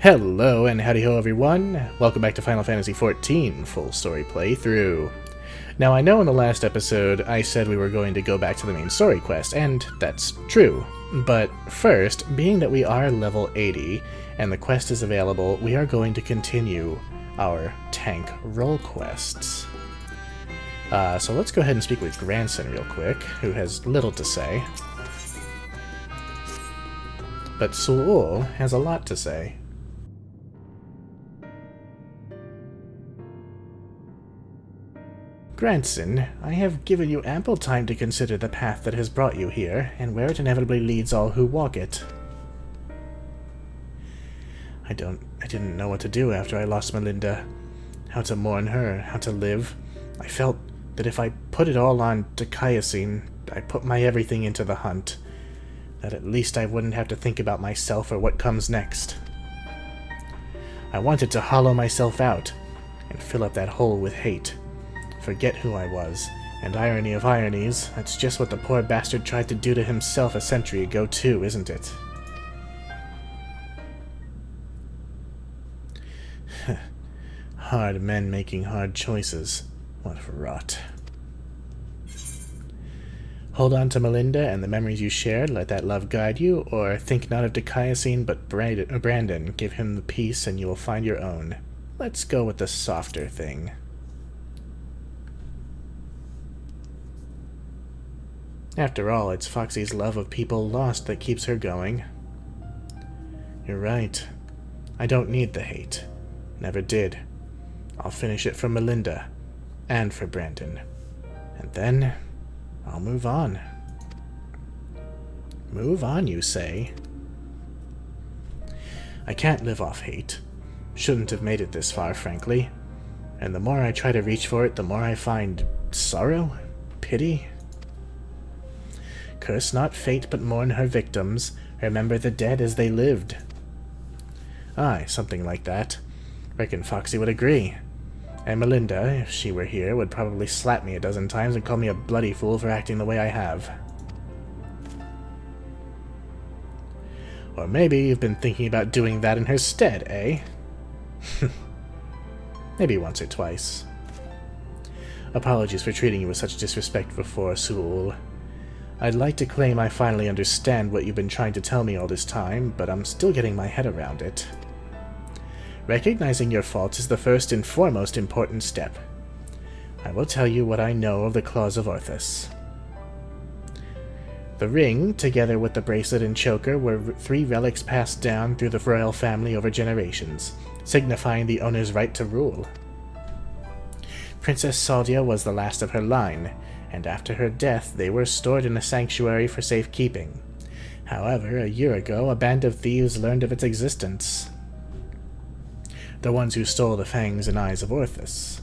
Hello and howdy ho everyone, welcome back to Final Fantasy XIV full story playthrough. Now I know in the last episode I said we were going to go back to the main story quest, and that's true. But first, being that we are level 80 and the quest is available, we are going to continue our tank role quests. So let's go ahead and speak with Grandson real quick, who has little to say. But Su'ul has a lot to say. Grandson, I have given you ample time to consider the path that has brought you here, and where it inevitably leads all who walk it. I didn't know what to do after I lost Melinda. How to mourn her, how to live. I felt that if I put it all on Dikaiosine, I put my everything into the hunt. That at least I wouldn't have to think about myself or what comes next. I wanted to hollow myself out, and fill up that hole with hate. Forget who I was, and irony of ironies, that's just what the poor bastard tried to do to himself a century ago too, isn't it? Hard men making hard choices. What rot. Hold on to Melinda and the memories you shared, let that love guide you, or think not of Dikaiosine but Brandon, give him the peace and you will find your own. Let's go with the softer thing. After all, it's Foxy's love of people lost that keeps her going. You're right. I don't need the hate. Never did. I'll finish it for Melinda. And for Brandon. And then, I'll move on. Move on, you say? I can't live off hate. Shouldn't have made it this far, frankly. And the more I try to reach for it, the more I find sorrow? Pity? Curse not fate, but mourn her victims. Remember the dead as they lived. Aye, something like that. Reckon Foxy would agree. And Melinda, if she were here, would probably slap me a dozen times and call me a bloody fool for acting the way I have. Or maybe you've been thinking about doing that in her stead, eh? Maybe once or twice. Apologies for treating you with such disrespect before, Su'ul. I'd like to claim I finally understand what you've been trying to tell me all this time, but I'm still getting my head around it. Recognizing your faults is the first and foremost important step. I will tell you what I know of the Claws of Orthus. The ring, together with the bracelet and choker, were 3 relics passed down through the royal family over generations, signifying the owner's right to rule. Princess Saldia was the last of her line, and after her death they were stored in a sanctuary for safekeeping. However, a year ago a band of thieves learned of its existence. The ones who stole the fangs and eyes of Orthus.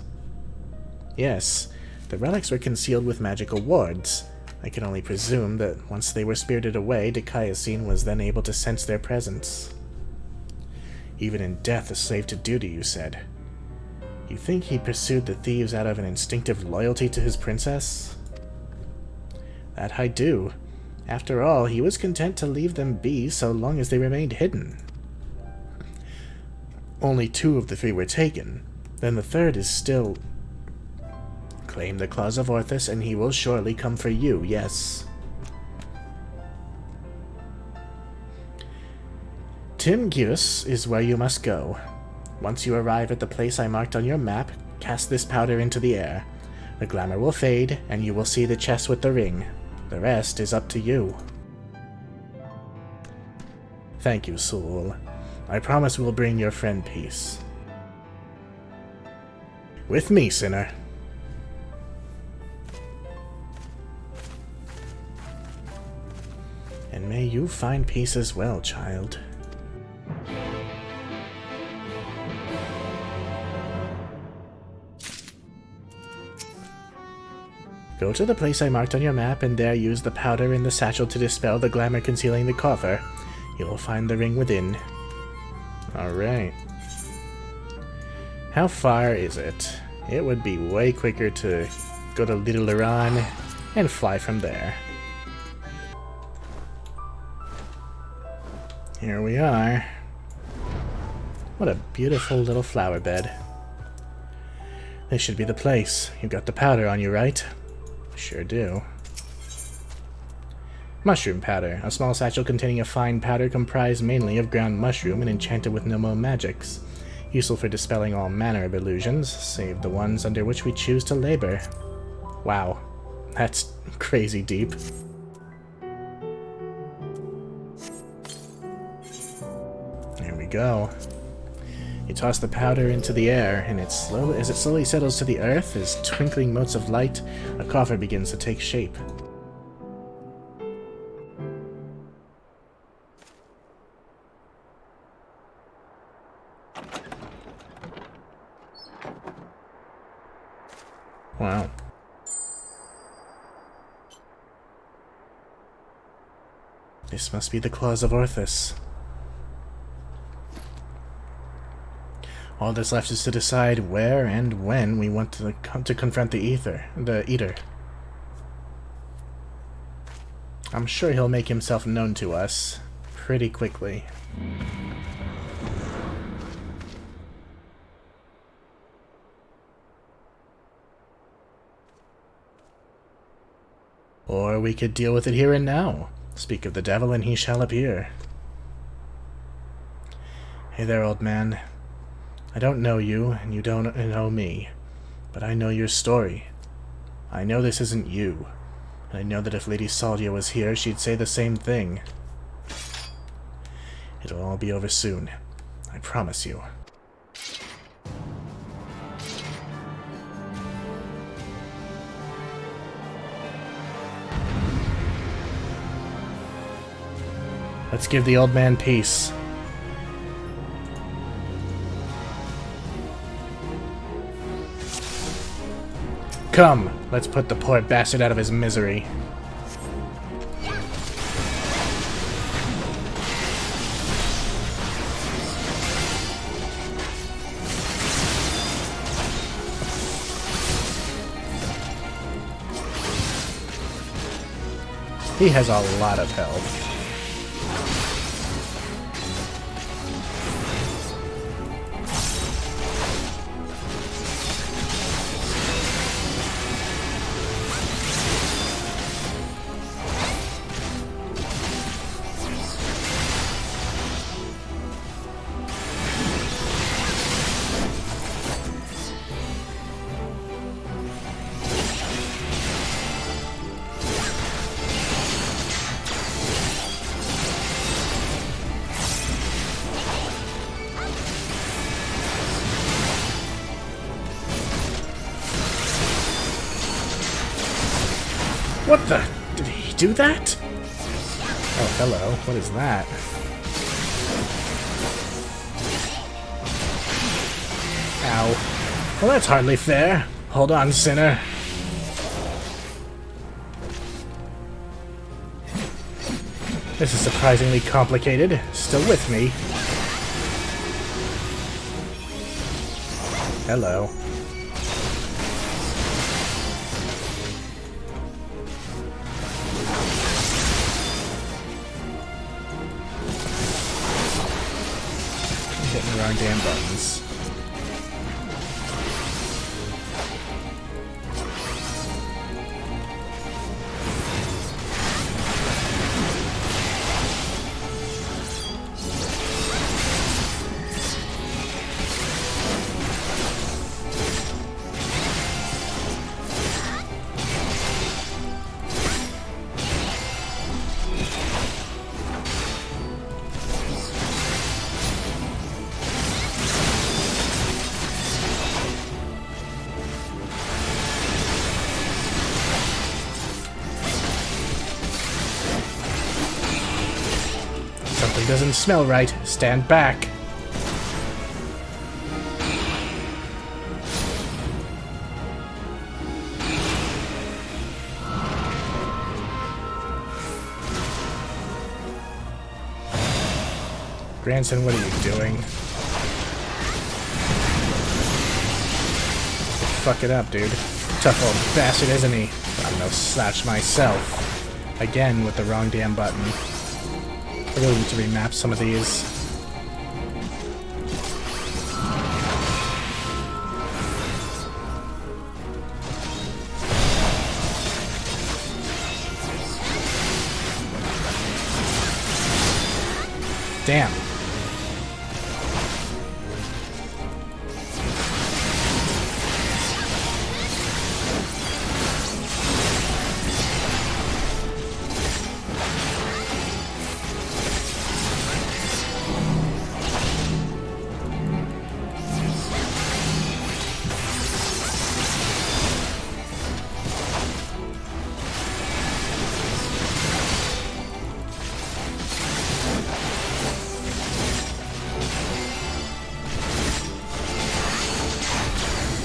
Yes, the relics were concealed with magical wards. I can only presume that once they were spirited away, Dikaiosine was then able to sense their presence. Even in death a slave to duty, you said. You think he pursued the thieves out of an instinctive loyalty to his princess? That I do. After all, he was content to leave them be so long as they remained hidden. Only 2 of the 3 were taken. Then the 3rd is still... Claim the Claws of Orthus and he will surely come for you, yes. Timgius is where you must go. Once you arrive at the place I marked on your map, cast this powder into the air. The glamour will fade, and you will see the chest with the ring. The rest is up to you. Thank you, Su'ul. I promise we'll bring your friend peace. With me, sinner. And may you find peace as well, child. Go to the place I marked on your map and there use the powder in the satchel to dispel the glamour concealing the coffer. You will find the ring within. Alright. How far is it? It would be way quicker to go to Little Iran and fly from there. Here we are. What a beautiful little flower bed. This should be the place. You got the powder on you, right? Sure do. Mushroom powder. A small satchel containing a fine powder comprised mainly of ground mushroom and enchanted with no more magics. Useful for dispelling all manner of illusions, save the ones under which we choose to labor. Wow. That's crazy deep. There we go. You toss the powder into the air, and as it slowly settles to the earth, as twinkling motes of light, a coffer begins to take shape. Wow. This must be the claws of Orthus. All that's left is to decide where and when we want to confront the Eater. I'm sure he'll make himself known to us pretty quickly. Or we could deal with it here and now. Speak of the devil and he shall appear. Hey there, old man. I don't know you, and you don't know me, but I know your story. I know this isn't you, and I know that if Lady Saldia was here, she'd say the same thing. It'll all be over soon. I promise you. Let's give the old man peace. Come, let's put the poor bastard out of his misery. He has a lot of health. What the? Did he do that? Oh, hello. What is that? Ow. Well, that's hardly fair. Hold on, sinner. This is surprisingly complicated. Still with me? Hello. Hitting the wrong damn buttons. Something doesn't smell right. Stand back. Grandson, what are you doing? Fuck it up, dude. Tough old bastard, isn't he? I'm no slouch myself. Again with the wrong damn button. I really need to remap some of these. Damn.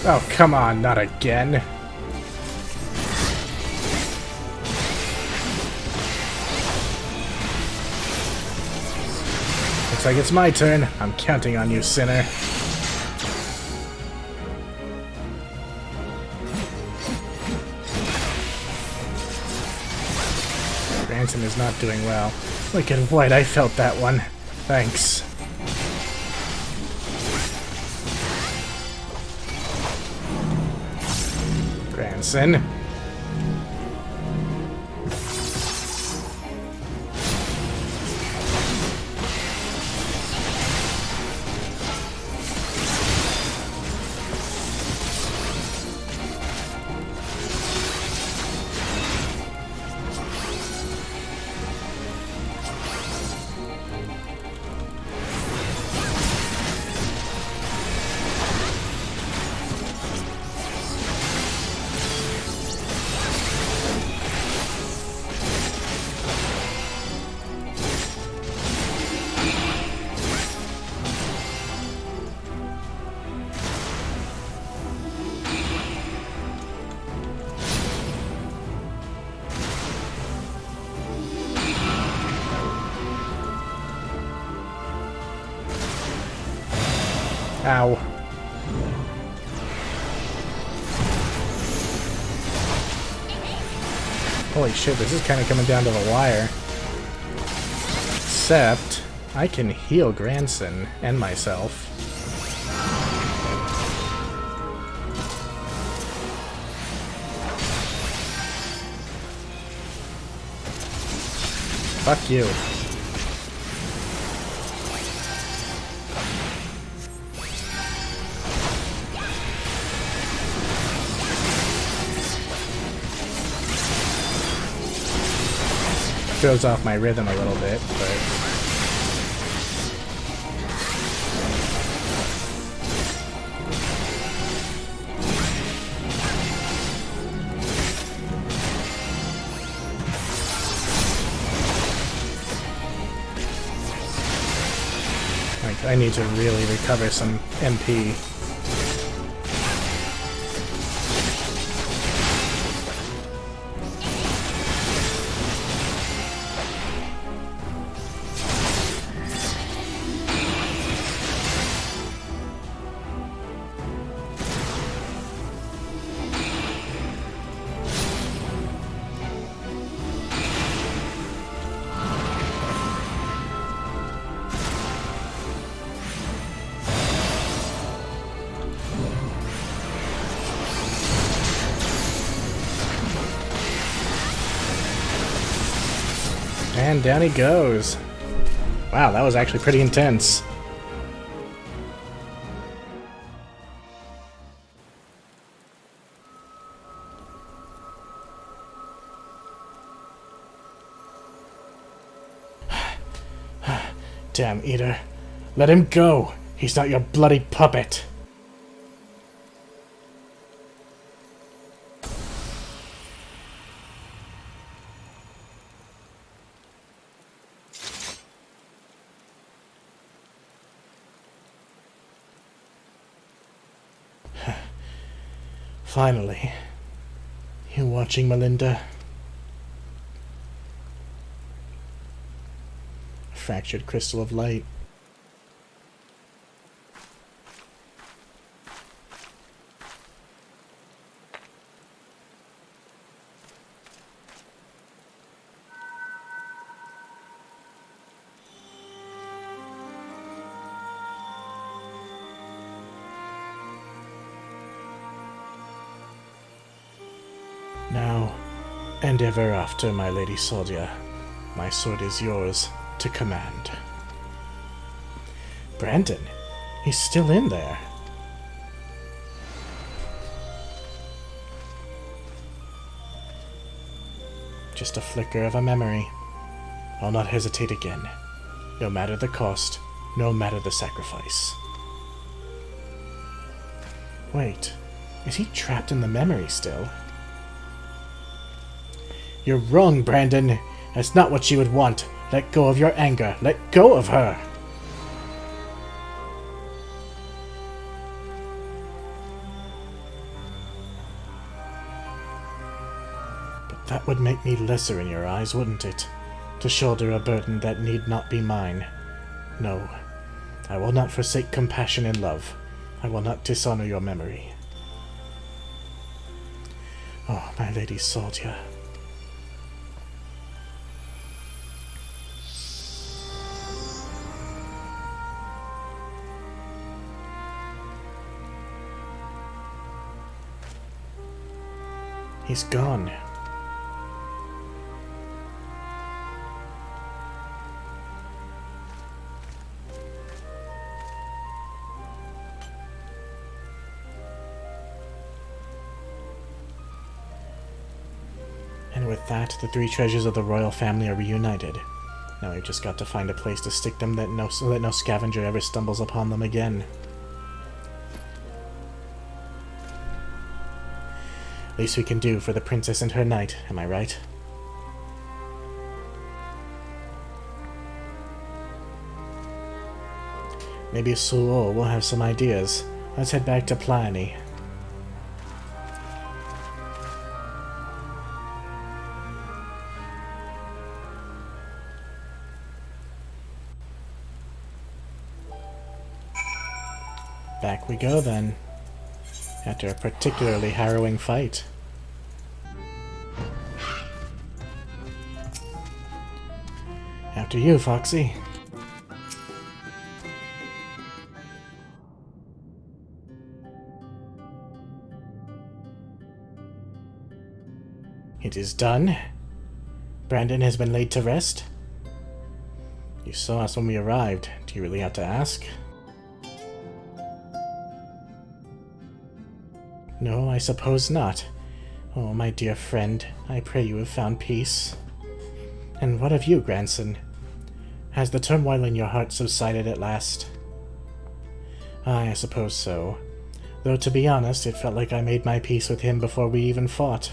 Oh, come on, not again. Looks like it's my turn. I'm counting on you, sinner. Branson is not doing well. Look at White, I felt that one. Thanks. Branson. Ow. Holy shit, this is kind of coming down to the wire. Except, I can heal Granson and myself. Fuck you. Throws off my rhythm a little bit, but like I need to really recover some MP. And down he goes. Wow, that was actually pretty intense. Damn, Eater. Let him go. He's not your bloody puppet. Finally. You watching, Melinda? Fractured crystal of light. Now, and ever after, my Lady Soldia, my sword is yours to command. Brandon, he's still in there. Just a flicker of a memory. I'll not hesitate again. No matter the cost, no matter the sacrifice. Wait, is he trapped in the memory still? You're wrong, Brandon. That's not what she would want. Let go of your anger. Let go of her. But that would make me lesser in your eyes, wouldn't it? To shoulder a burden that need not be mine. No, I will not forsake compassion and love. I will not dishonor your memory. Oh, my Lady Saltia. He's gone. And with that, the three treasures of the royal family are reunited. Now we've just got to find a place to stick them so that no scavenger ever stumbles upon them again. Least we can do for the princess and her knight, am I right? Maybe Suol will have some ideas. Let's head back to Pliny. Back we go then. After a particularly harrowing fight. After you, Foxy. It is done. Brandon has been laid to rest. You saw us when we arrived. Do you really have to ask? No, I suppose not. Oh, my dear friend, I pray you have found peace. And what of you, grandson? Has the turmoil in your heart subsided at last? Aye, I suppose so. Though, to be honest, it felt like I made my peace with him before we even fought.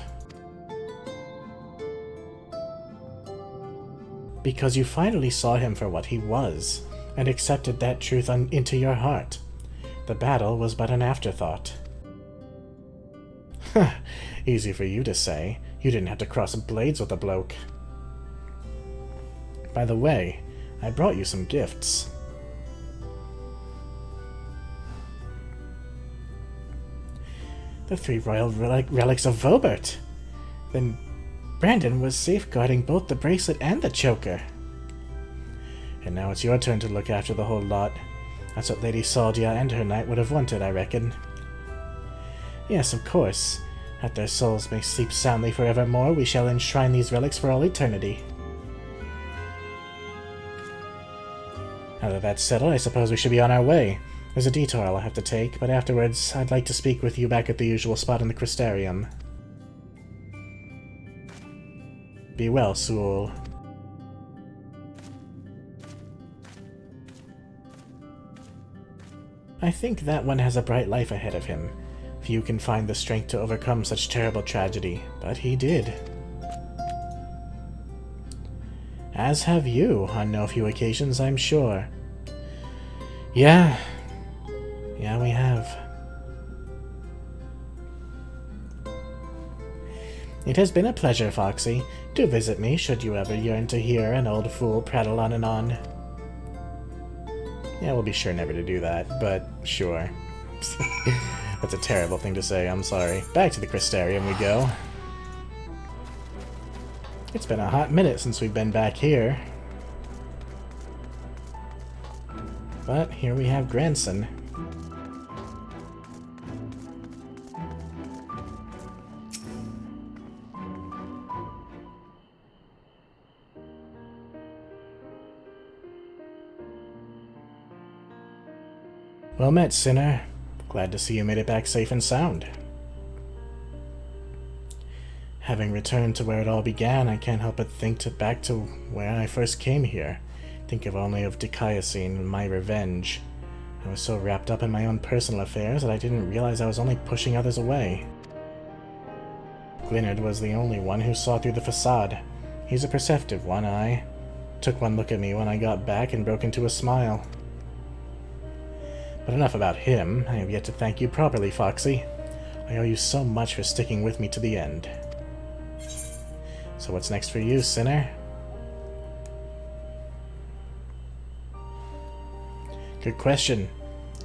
Because you finally saw him for what he was, and accepted that truth into your heart. The battle was but an afterthought. Easy for you to say. You didn't have to cross blades with the bloke. By the way, I brought you some gifts. The 3 royal relics of Vobert. Then Brandon was safeguarding both the bracelet and the choker. And now it's your turn to look after the whole lot. That's what Lady Saldia and her knight would have wanted, I reckon. Yes, of course. That their souls may sleep soundly forevermore, we shall enshrine these relics for all eternity. Now that that's settled, I suppose we should be on our way. There's a detour I'll have to take, but afterwards I'd like to speak with you back at the usual spot in the Crystarium. Be well, Suol. I think that one has a bright life ahead of him. Few can find the strength to overcome such terrible tragedy, but he did. As have you, on no few occasions, I'm sure. Yeah, we have. It has been a pleasure, Foxy. Do visit me, should you ever yearn to hear an old fool prattle on and on. Yeah, we'll be sure never to do that, but sure. That's a terrible thing to say, I'm sorry. Back to the Crystarium we go. It's been a hot minute since we've been back here. But here we have grandson. Well met, Sinner. Glad to see you made it back safe and sound. Having returned to where it all began, I can't help but think back to where I first came here. Think of only of Retaliation and my revenge. I was so wrapped up in my own personal affairs that I didn't realize I was only pushing others away. Glynard was the only one who saw through the facade. He's a perceptive one, took one look at me when I got back and broke into a smile. But enough about him. I have yet to thank you properly, Foxy. I owe you so much for sticking with me to the end. So what's next for you, Sinner? Good question.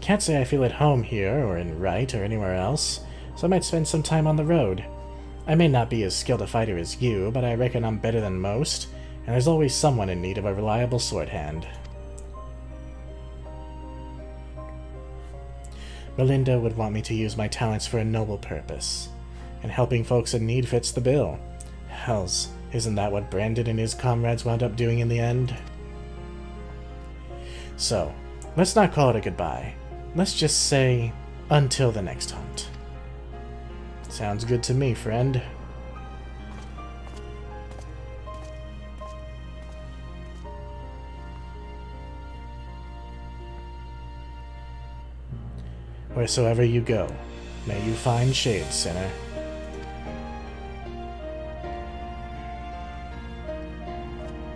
Can't say I feel at home here, or in Wright, or anywhere else, so I might spend some time on the road. I may not be as skilled a fighter as you, but I reckon I'm better than most, and there's always someone in need of a reliable sword hand. Melinda would want me to use my talents for a noble purpose, and helping folks in need fits the bill. Hells, isn't that what Brandon and his comrades wound up doing in the end? So, let's not call it a goodbye. Let's just say, until the next hunt. Sounds good to me, friend. Wheresoever you go, may you find shade, Sinner.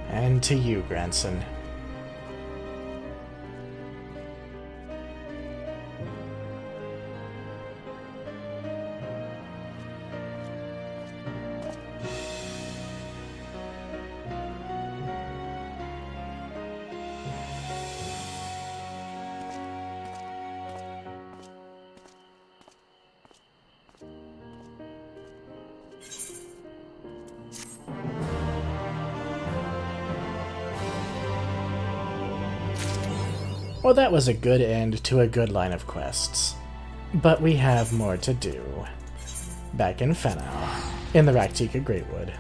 And to you, grandson. Well, that was a good end to a good line of quests. But we have more to do. Back in Fenau, in the Raktika Greatwood.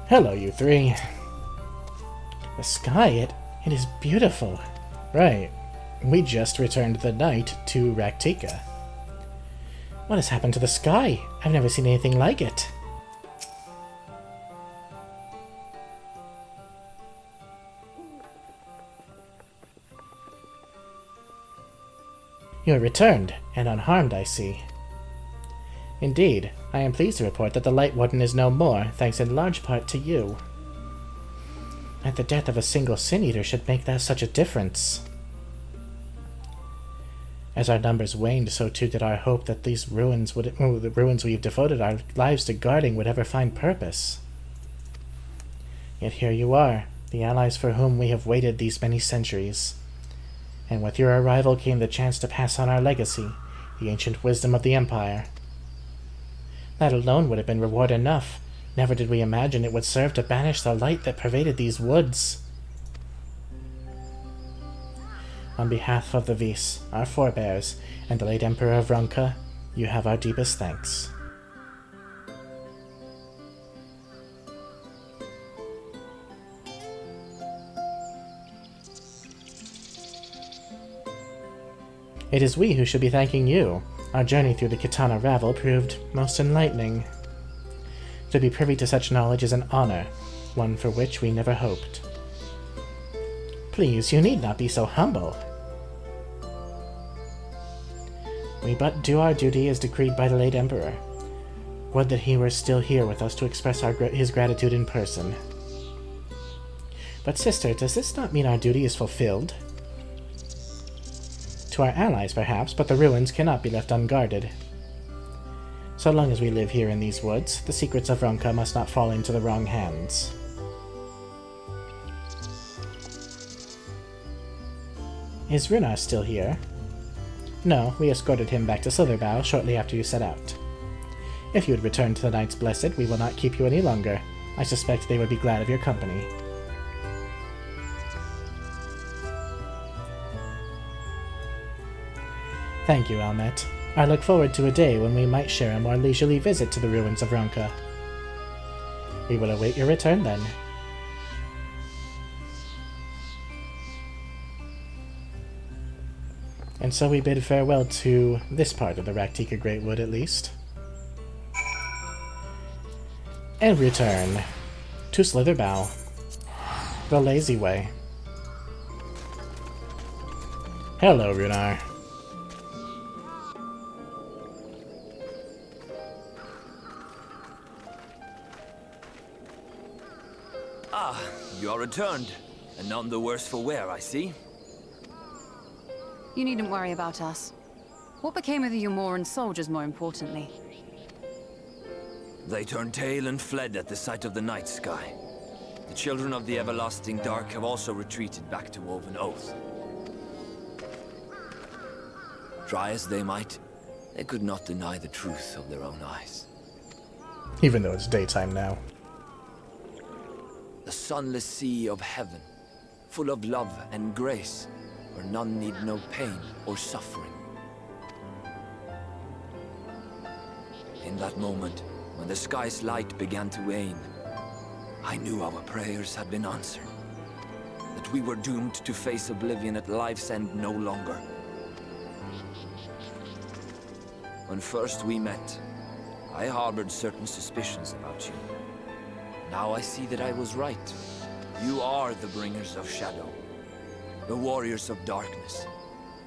Hello, you three. The sky, it is beautiful. Right. We just returned the night to Raktika. What has happened to the sky? I've never seen anything like it. You have returned, and unharmed, I see. Indeed, I am pleased to report that the Lightwarden is no more, thanks in large part to you. That the death of a single Sin-Eater should make that such a difference. As our numbers waned, so too did our hope that these the ruins we've devoted our lives to guarding would ever find purpose. Yet here you are, the allies for whom we have waited these many centuries. And with your arrival came the chance to pass on our legacy, the ancient wisdom of the Empire. That alone would have been reward enough. Never did we imagine it would serve to banish the light that pervaded these woods. On behalf of the Vis, our forebears, and the late Emperor of Runka, you have our deepest thanks. It is we who should be thanking you. Our journey through the Kitana Ravel proved most enlightening. To be privy to such knowledge is an honor, one for which we never hoped. Please, you need not be so humble. We but do our duty as decreed by the late Emperor. Would that he were still here with us to express his gratitude in person. But sister, does this not mean our duty is fulfilled? To our allies, perhaps, but the ruins cannot be left unguarded. So long as we live here in these woods, the secrets of Runka must not fall into the wrong hands. Is Runar still here? No, we escorted him back to Silverbow shortly after you set out. If you had returned to the Knights Blessed, we will not keep you any longer. I suspect they would be glad of your company. Thank you, Almet. I look forward to a day when we might share a more leisurely visit to the ruins of Runka. We will await your return then. And so we bid farewell to this part of the Raktika Greatwood, at least. And return to Slitherbow, the lazy way. Hello, Runar. Ah, you are returned, and none the worse for wear, I see. You needn't worry about us. What became of the Eulmore soldiers, more importantly? They turned tail and fled at the sight of the night sky. The children of the everlasting dark have also retreated back to Woven Oath. Try as they might, they could not deny the truth of their own eyes. Even though it's daytime now. The sunless sea of heaven, full of love and grace, where none need know pain or suffering. In that moment, when the sky's light began to wane, I knew our prayers had been answered. That we were doomed to face oblivion at life's end no longer. When first we met, I harbored certain suspicions about you. Now I see that I was right. You are the bringers of shadow, the warriors of darkness,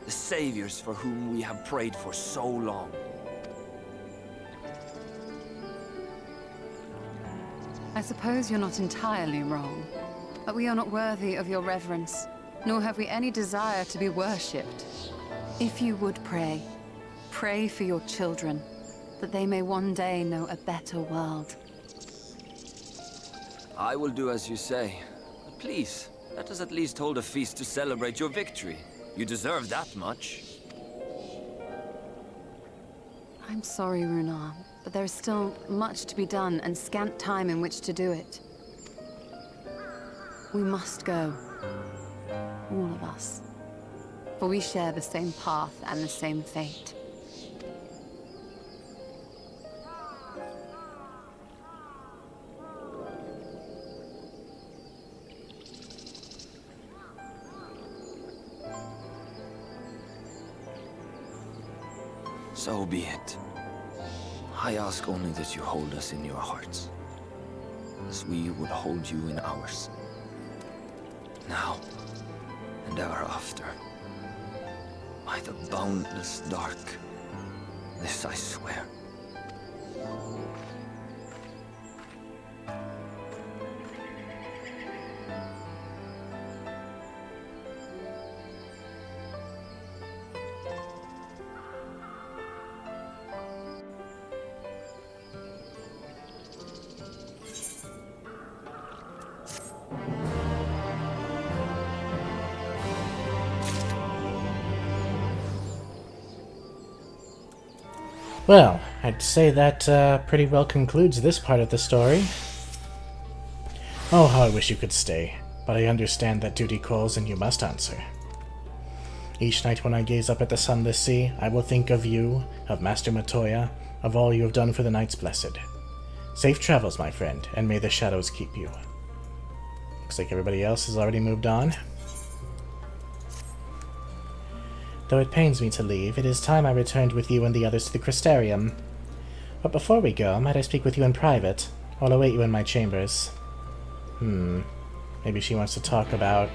the saviors for whom we have prayed for so long. I suppose you're not entirely wrong, but we are not worthy of your reverence, nor have we any desire to be worshipped. If you would pray, pray for your children, that they may one day know a better world. I will do as you say, but please, let us at least hold a feast to celebrate your victory. You deserve that much. I'm sorry, Runar, but there is still much to be done and scant time in which to do it. We must go. All of us. For we share the same path and the same fate. So be it. I ask only that you hold us in your hearts, as we would hold you in ours. Now, and ever after. By the boundless dark, this I swear. Well, I'd say that pretty well concludes this part of the story. Oh, how I wish you could stay, but I understand that duty calls and you must answer. Each night when I gaze up at the sunless sea, I will think of you, of Master Matoya, of all you have done for the Knights Blessed. Safe travels, my friend, and may the shadows keep you. Looks like everybody else has already moved on. Though it pains me to leave, it is time I returned with you and the others to the Crystarium. But before we go, might I speak with you in private? I'll await you in my chambers. Maybe she wants to talk about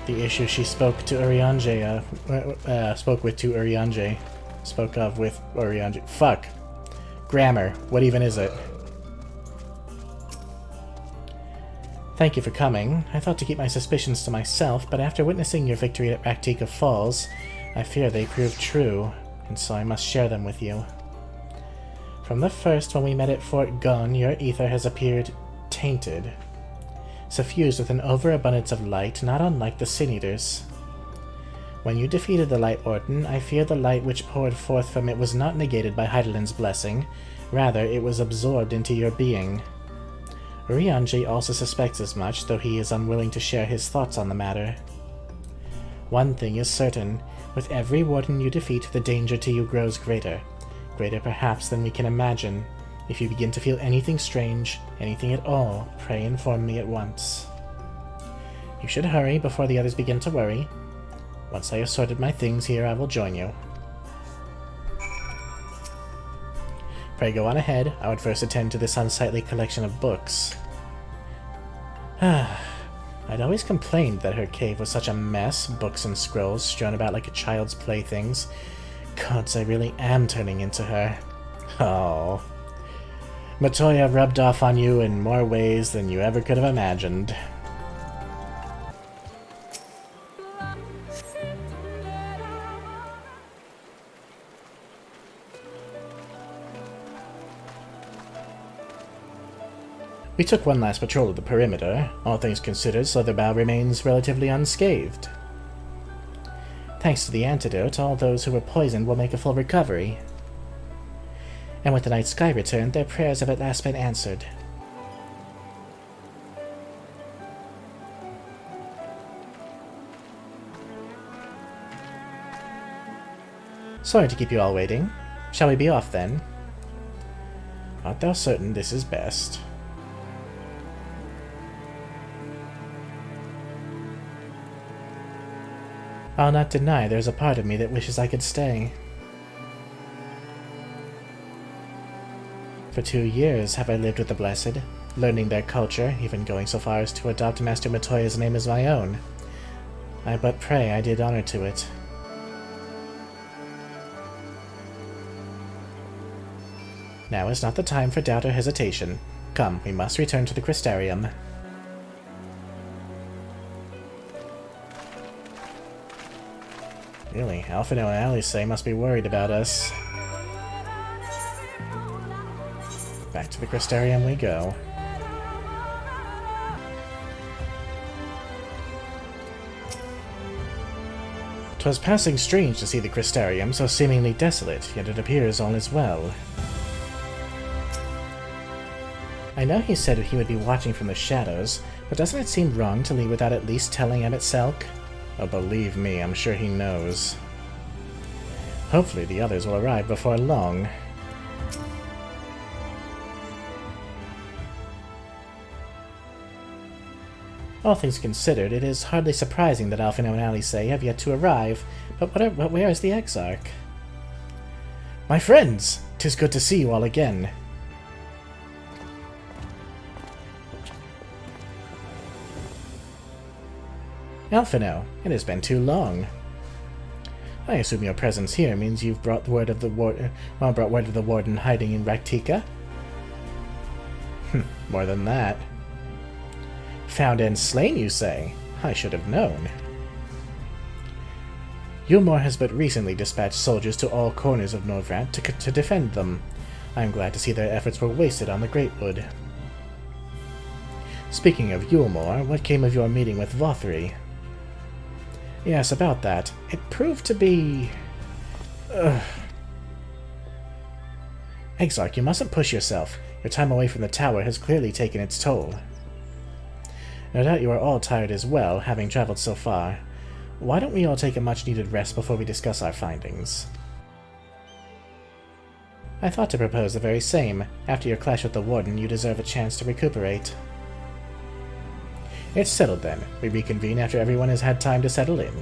the issue she spoke to Urianger, spoke of with Urianger. Fuck. Grammar. What even is it? Thank you for coming. I thought to keep my suspicions to myself, but after witnessing your victory at Raktika Falls, I fear they proved true, and so I must share them with you. From the first when we met at Fort Gun, your ether has appeared tainted, suffused with an overabundance of light not unlike the Sin Eaters. When you defeated the Lightwarden, I fear the light which poured forth from it was not negated by Heidelin's blessing, rather it was absorbed into your being. Urianger also suspects as much, though he is unwilling to share his thoughts on the matter. One thing is certain, with every warden you defeat, the danger to you grows greater. Greater perhaps than we can imagine. If you begin to feel anything strange, anything at all, pray inform me at once. You should hurry before the others begin to worry. Once I have sorted my things here, I will join you. Pray go on ahead. I would first attend to this unsightly collection of books. I'd always complained that her cave was such a mess, books and scrolls strewn about like a child's playthings. Gods, I really am turning into her. Oh. Matoya rubbed off on you in more ways than you ever could have imagined. We took one last patrol of the perimeter. All things considered, Slitherbough remains relatively unscathed. Thanks to the antidote, all those who were poisoned will make a full recovery. And with the night sky returned, their prayers have at last been answered. Sorry to keep you all waiting. Shall we be off then? Art thou certain this is best? I'll not deny there's a part of me that wishes I could stay. For 2 years have I lived with the Blessed, learning their culture, even going so far as to adopt Master Matoya's name as my own. I but pray I did honor to it. Now is not the time for doubt or hesitation. Come, we must return to the Crystarium. Really, Alphino and Alice must be worried about us. Back to the Crystarium we go. 'Twas passing strange to see the Crystarium so seemingly desolate, yet it appears all is well. I know he said he would be watching from the shadows, but doesn't it seem wrong to leave without at least telling Abbot Selk? Oh, believe me, I'm sure he knows. Hopefully the others will arrive before long. All things considered, it is hardly surprising that Alphino and Alice have yet to arrive, but where is the Exarch? My friends! 'Tis good to see you all again. Alphino, it has been too long. I assume your presence here means you've brought word of the warden hiding in Raktika? More than that. Found and slain, you say? I should have known. Eulmore has but recently dispatched soldiers to all corners of Norvrandt to defend them. I am glad to see their efforts were wasted on the Greatwood. Speaking of Eulmore, what came of your meeting with Vothri? Yes, about that. It proved to be... Exarch, you mustn't push yourself. Your time away from the tower has clearly taken its toll. No doubt you are all tired as well, having traveled so far. Why don't we all take a much-needed rest before we discuss our findings? I thought to propose the very same. After your clash with the Warden, you deserve a chance to recuperate. It's settled then. We reconvene after everyone has had time to settle in.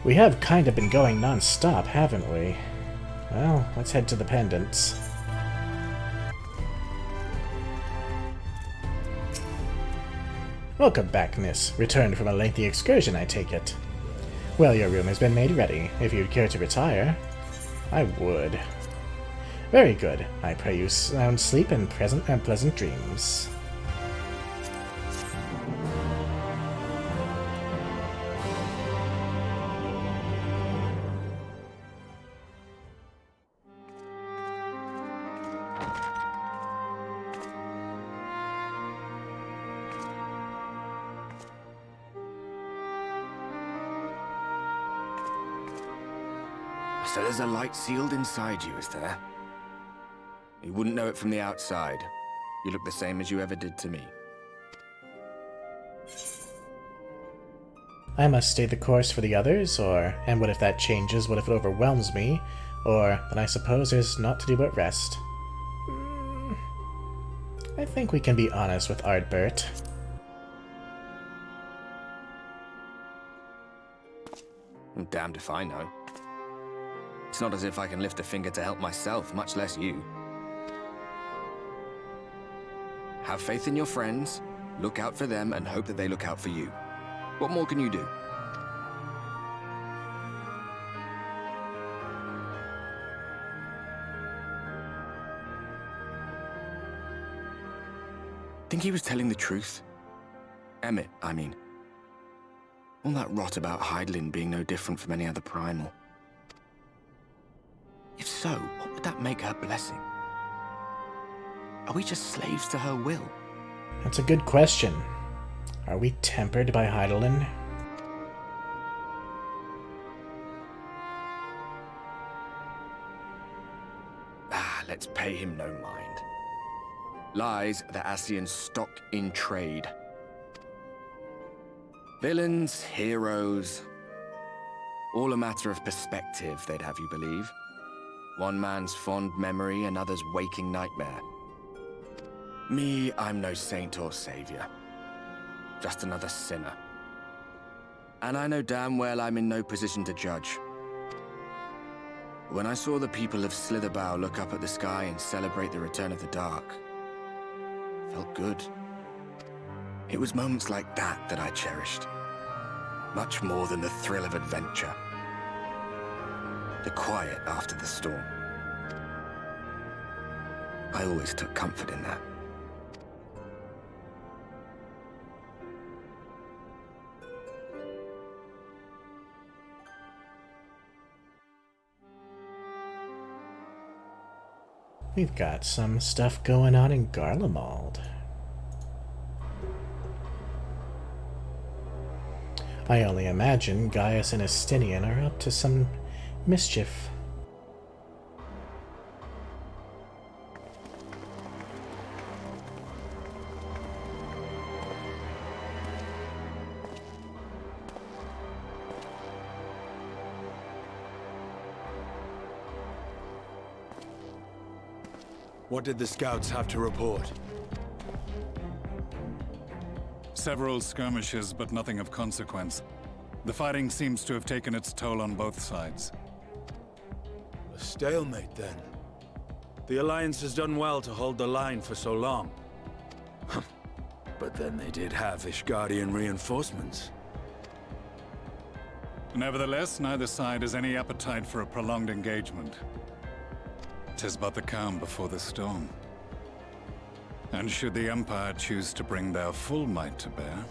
We have kind of been going non-stop, haven't we? Well, let's head to the pendants. Welcome back, miss. Returned from a lengthy excursion, I take it. Well, your room has been made ready. If you'd care to retire, I would. Very good. I pray you sound sleep and pleasant dreams. So there's a light sealed inside you, is there? You wouldn't know it from the outside. You look the same as you ever did to me. I must stay the course for the others, and what if that changes? What if it overwhelms me? Or, then I suppose there's naught to do but rest. I think we can be honest with Ardbert. I'm damned if I know. It's not as if I can lift a finger to help myself, much less you. Have faith in your friends, look out for them, and hope that they look out for you. What more can you do? Think he was telling the truth? Emmett, I mean. All that rot about Hydaelyn being no different from any other primal. If so, what would that make her blessing? Are we just slaves to her will? That's a good question. Are we tempered by Hydaelyn? Let's pay him no mind. Lies the Ascians stock in trade. Villains, heroes, all a matter of perspective, they'd have you believe. One man's fond memory, another's waking nightmare. Me, I'm no saint or savior. Just another sinner. And I know damn well I'm in no position to judge. When I saw the people of Slitherbough look up at the sky and celebrate the return of the dark, felt good. It was moments like that that I cherished. Much more than the thrill of adventure. The quiet after the storm. I always took comfort in that. We've got some stuff going on in Garlemald. I only imagine Gaius and Estinian are up to some mischief. What did the scouts have to report? Several skirmishes, but nothing of consequence. The fighting seems to have taken its toll on both sides. A stalemate, then. The Alliance has done well to hold the line for so long. But then they did have Ishgardian reinforcements. Nevertheless, neither side has any appetite for a prolonged engagement. 'Tis but the calm before the storm. And should the Empire choose to bring their full might to bear...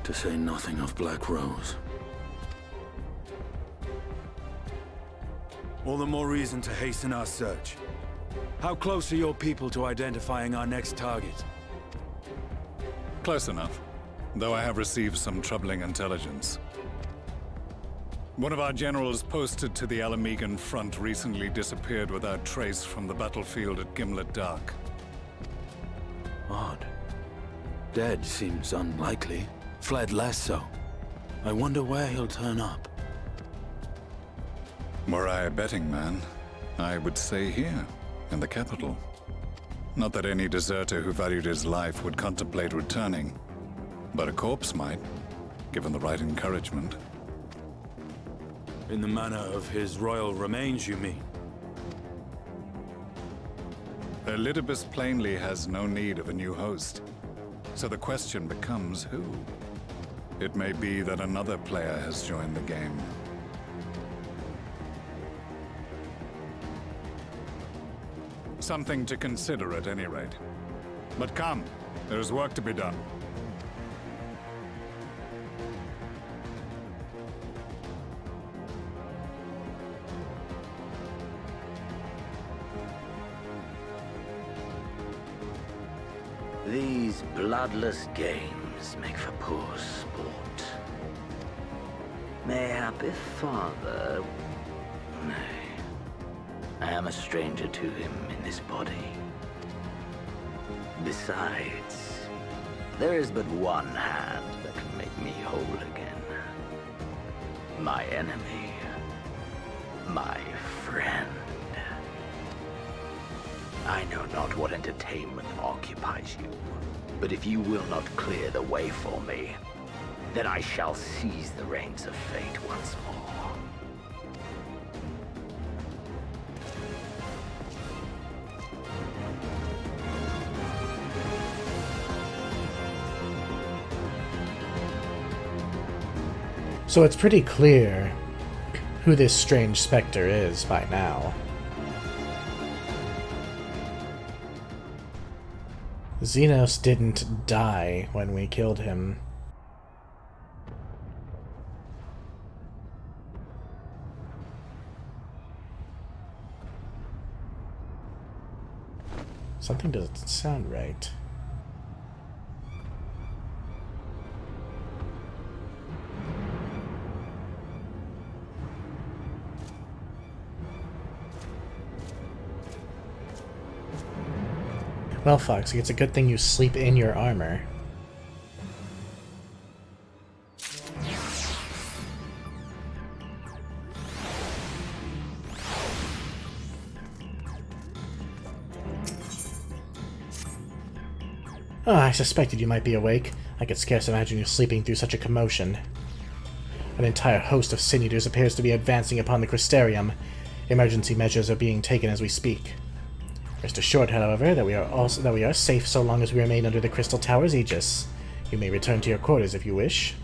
To say nothing of Black Rose. All the more reason to hasten our search. How close are your people to identifying our next target? Close enough, though I have received some troubling intelligence. One of our generals posted to the Alamegan front recently disappeared without trace from the battlefield at Gimlet Dark. Odd. Dead seems unlikely. Fled less so. I wonder where he'll turn up. Were I a betting man, I would say here, in the capital. Not that any deserter who valued his life would contemplate returning, but a corpse might, given the right encouragement. In the manner of his royal remains, you mean? Elidibus plainly has no need of a new host, so the question becomes who? It may be that another player has joined the game. Something to consider at any rate. But come, there is work to be done. These bloodless games make for poor sport. Mayhap if father... Nay. I am a stranger to him in this body. Besides, there is but one hand that can make me whole again. My enemy. My friend. I know not what entertainment occupies you, but if you will not clear the way for me, then I shall seize the reins of fate once more. So it's pretty clear who this strange specter is by now. Xenos didn't die when we killed him. Something doesn't sound right. Well, Foxy, it's a good thing you sleep in your armor. Oh, I suspected you might be awake. I could scarce imagine you sleeping through such a commotion. An entire host of sin eaters appears to be advancing upon the Crystarium. Emergency measures are being taken as we speak. Rest assured, however, that we are safe so long as we remain under the Crystal Tower's aegis. You may return to your quarters if you wish.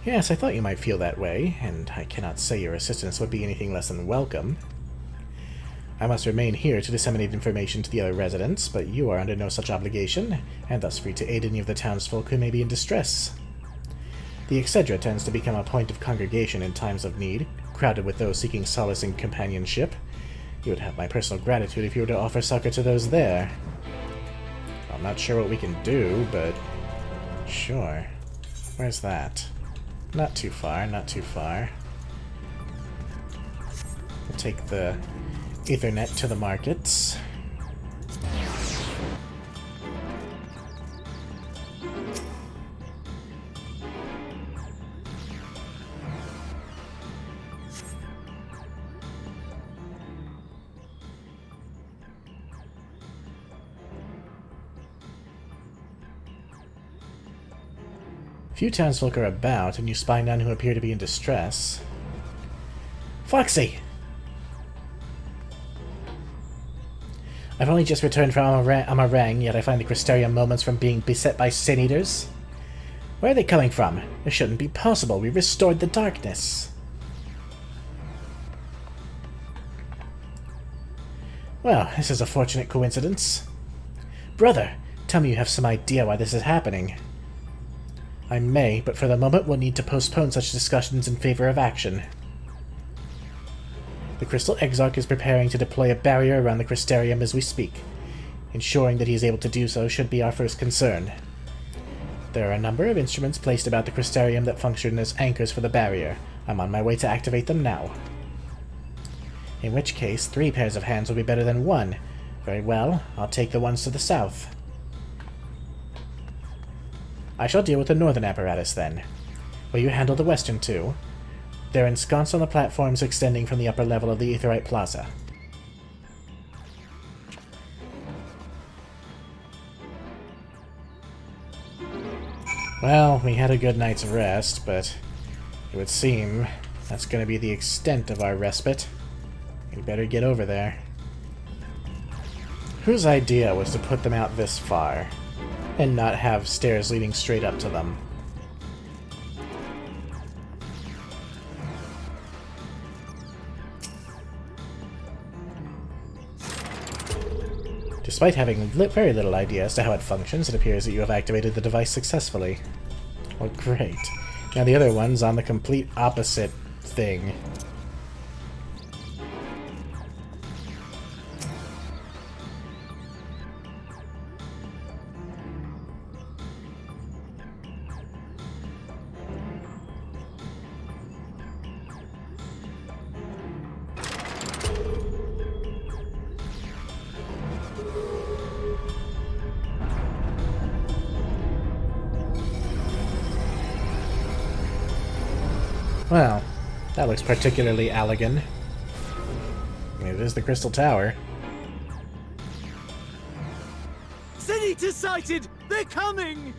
Yes, I thought you might feel that way, and I cannot say your assistance would be anything less than welcome. I must remain here to disseminate information to the other residents, but you are under no such obligation, and thus free to aid any of the townsfolk who may be in distress. The XIV tends to become a point of congregation in times of need, crowded with those seeking solace and companionship. You would have my personal gratitude if you were to offer succor to those there. I'm not sure what we can do, but sure. Where's that? Not too far, not too far. We'll take the Ethernet to the markets. Few townsfolk are about, and you spy none who appear to be in distress. Foxy! I've only just returned from Amarang, yet I find the Crystarium moments from being beset by sin eaters. Where are they coming from? It shouldn't be possible. We restored the darkness. Well, this is a fortunate coincidence. Brother, tell me you have some idea why this is happening. I may, but for the moment we'll need to postpone such discussions in favor of action. The Crystal Exarch is preparing to deploy a barrier around the Crystarium as we speak. Ensuring that he is able to do so should be our first concern. There are a number of instruments placed about the Crystarium that function as anchors for the barrier. I'm on my way to activate them now. In which case, 3 pairs of hands will be better than 1. Very well, I'll take the ones to the south. I shall deal with the northern apparatus then. Will you handle the western two? They're ensconced on the platforms extending from the upper level of the Aetherite Plaza. Well, we had a good night's rest, but it would seem that's going to be the extent of our respite. We better get over there. Whose idea was to put them out this far, and not have stairs leading straight up to them? Despite having very little idea as to how it functions, it appears that you have activated the device successfully. Well, great. Now the other one's on the complete opposite thing. Well, that looks particularly elegant. is the Crystal Tower. Sin-Eater sighted! They're coming!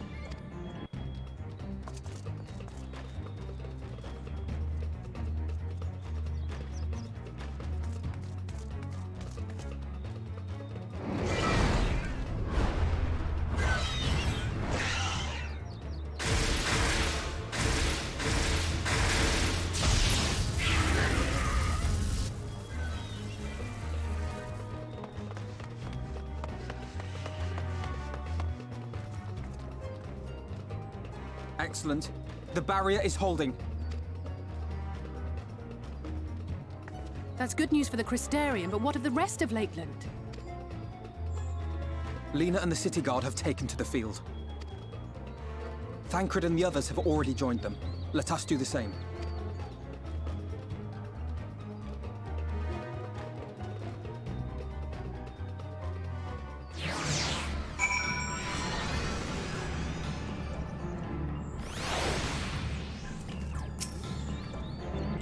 Excellent. The barrier is holding. That's good news for the Crystarium, but what of the rest of Lakeland? Lena and the City Guard have taken to the field. Thancred and the others have already joined them. Let us do the same.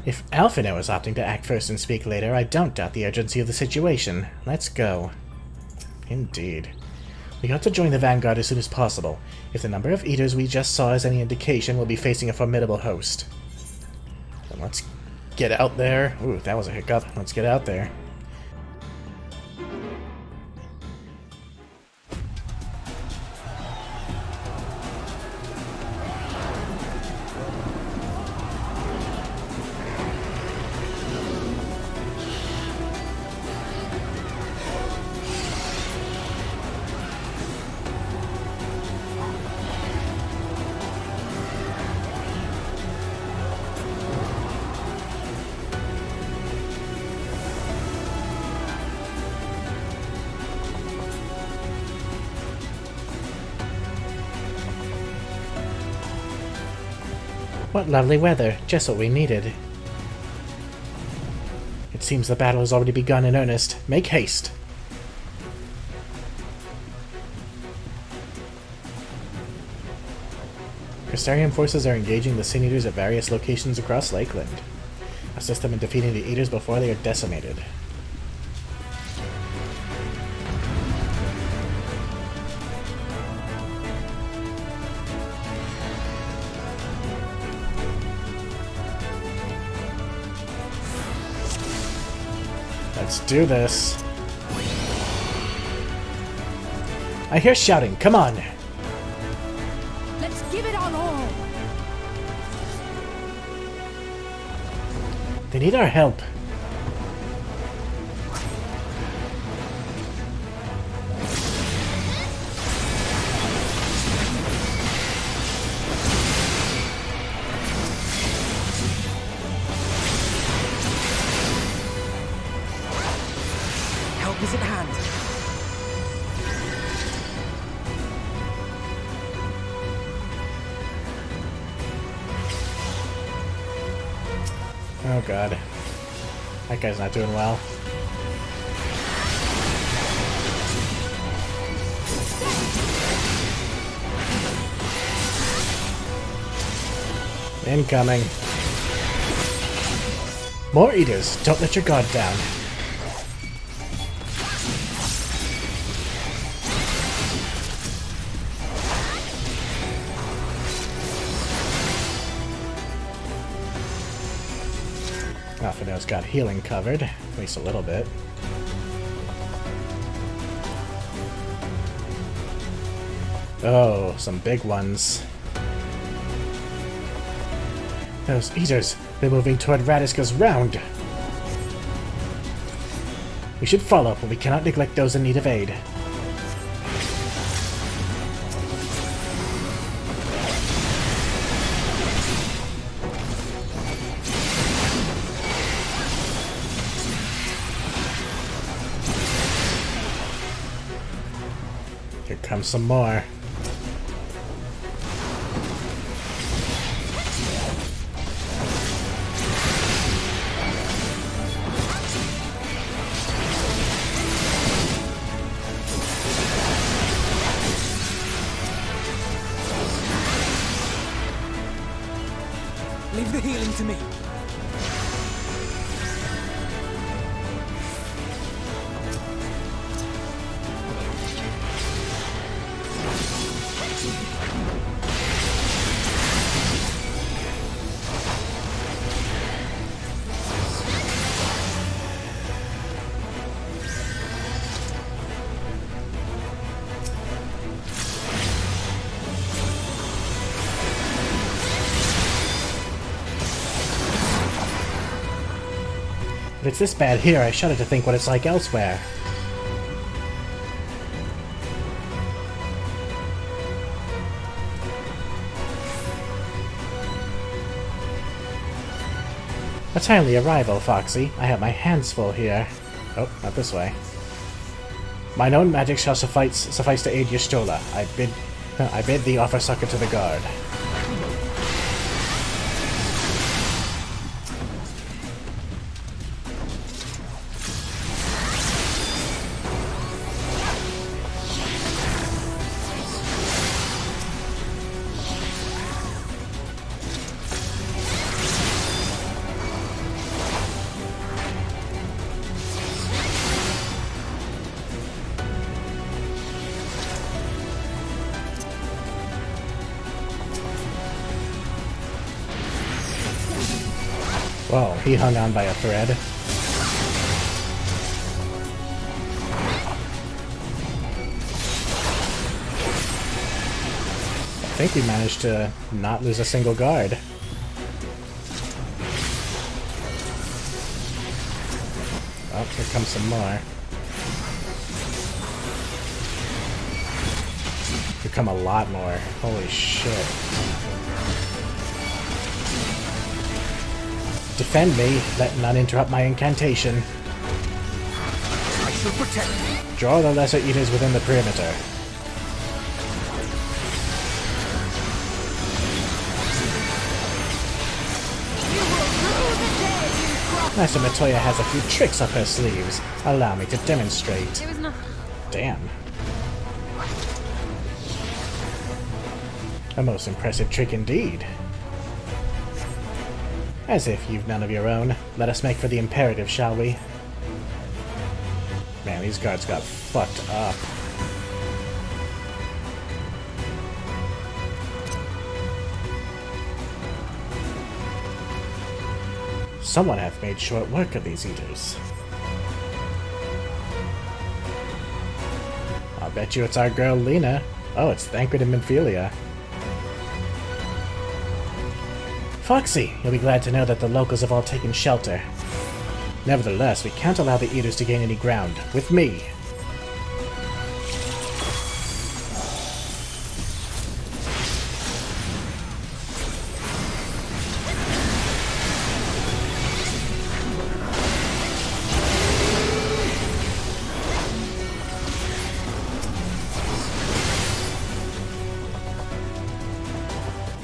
If Alphino is opting to act first and speak later, I don't doubt the urgency of the situation. Let's go. Indeed. We ought to join the Vanguard as soon as possible. If the number of Eaters we just saw is any indication, we'll be facing a formidable host. Then let's get out there. Ooh, that was a hiccup. Let's get out there. What lovely weather, just what we needed. It seems the battle has already begun in earnest. Make haste! Crystarium forces are engaging the Sin Eaters at various locations across Lakeland. Assist them in defeating the Eaters before they are decimated. Let's do this. I hear shouting. Come on. Let's give it our all. They need our help. Help is at hand. Oh god. That guy's not doing well. Incoming. More Eaters. Don't let your guard down. Alphino's got healing covered, at least a little bit. Oh, some big ones. Those Eaters, they're moving toward Radiska's round. We should follow, but we cannot neglect those in need of aid. Here comes some more. Leave the healing to me. If it's this bad here, I shudder to think what it's like elsewhere. A timely arrival, Foxy. I have my hands full here. Oh, not this way. Mine own magic shall suffice to aid your Stola. I bid thee offer succor to the guard. Whoa, he hung on by a thread. I think we managed to not lose a single guard. Oh, here comes some more. Here come a lot more. Holy shit. Defend me, let none interrupt my incantation. I shall protect you. Draw the lesser eaters within the perimeter. Master Matoya has a few tricks up her sleeves. Allow me to demonstrate. It was not... Damn. A most impressive trick indeed. As if you've none of your own. Let us make for the imperative, shall we? Man, these guards got fucked up. Someone hath made short work of these eaters. I'll bet you it's our girl Lena. Oh, it's Thancred and Minfilia. Foxy, you'll be glad to know that the locals have all taken shelter. Nevertheless, we can't allow the eaters to gain any ground. With me.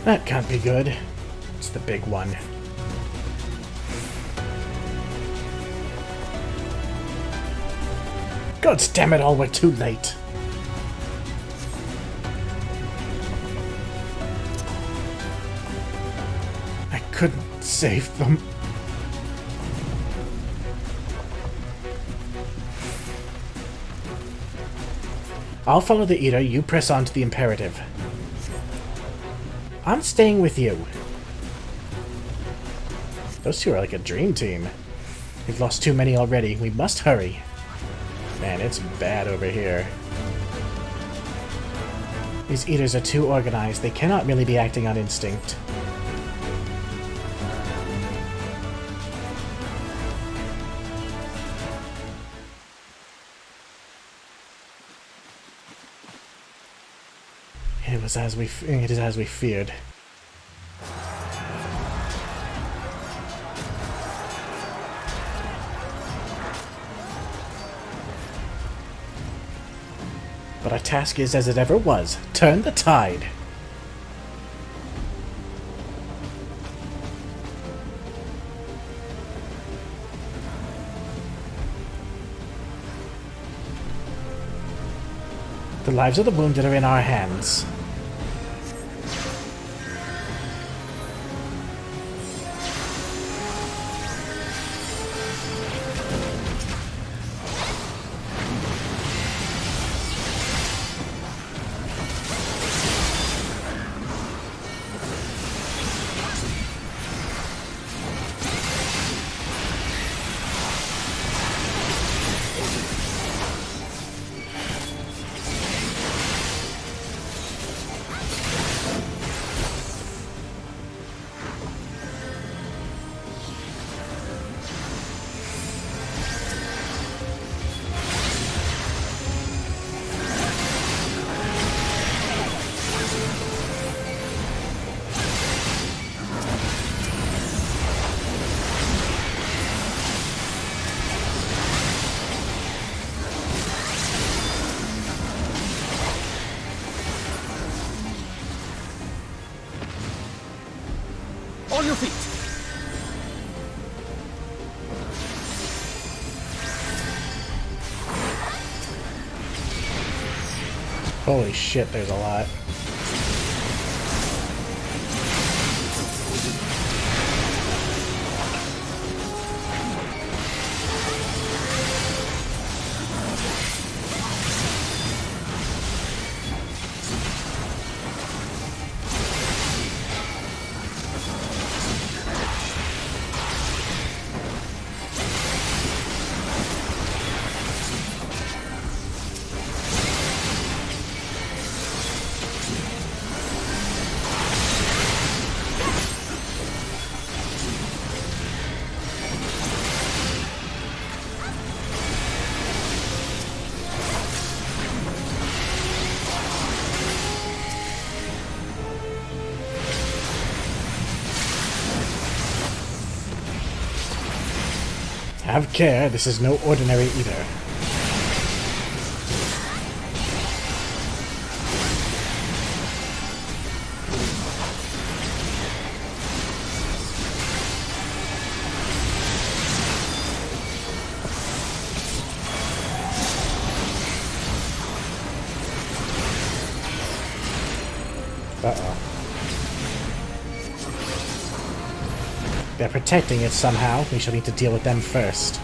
That can't be good. It's the big one. God damn it all, we're too late. I couldn't save them. I'll follow the Eater, you press on to the imperative. I'm staying with you. Those two are like a dream team. We've lost too many already. We must hurry. Man, it's bad over here. These eaters are too organized. They cannot merely be acting on instinct. It is as we feared. But our task is as it ever was. Turn the tide. The lives of the wounded are in our hands. On your feet! Holy shit, there's a lot. Have care, this is no ordinary ether. Uh-oh. They're protecting it somehow. We shall need to deal with them first.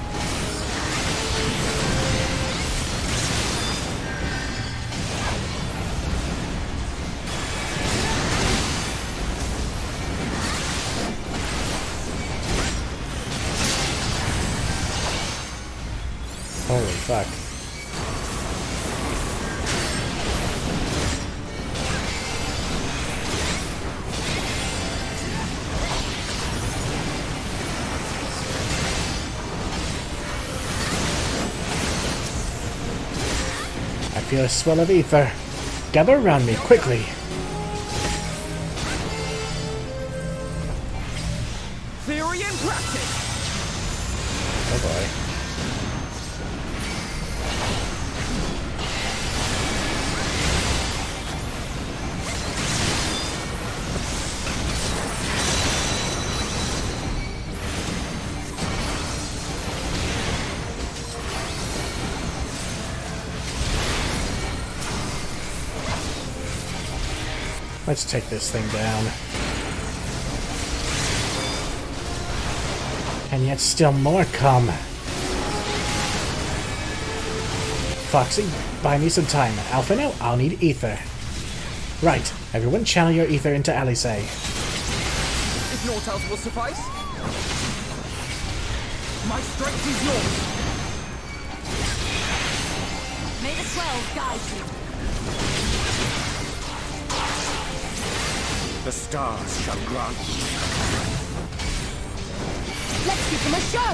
Holy fuck. I feel a swell of ether. Gather around me, quickly. Theory and practice! Oh boy. Let's take this thing down. And yet still more come. Foxy, buy me some time. Alpha now, I'll need ether. Right, everyone channel your ether into Alice. If naught else will suffice, my strength is yours. May the 12 guide you. The stars shall grant you. Let's give them a show!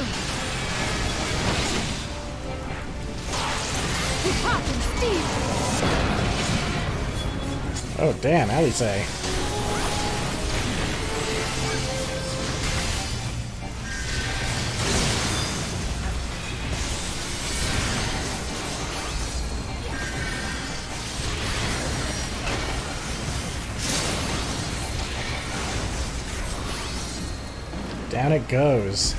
With heart and speed! Oh damn, Alice. Down it goes.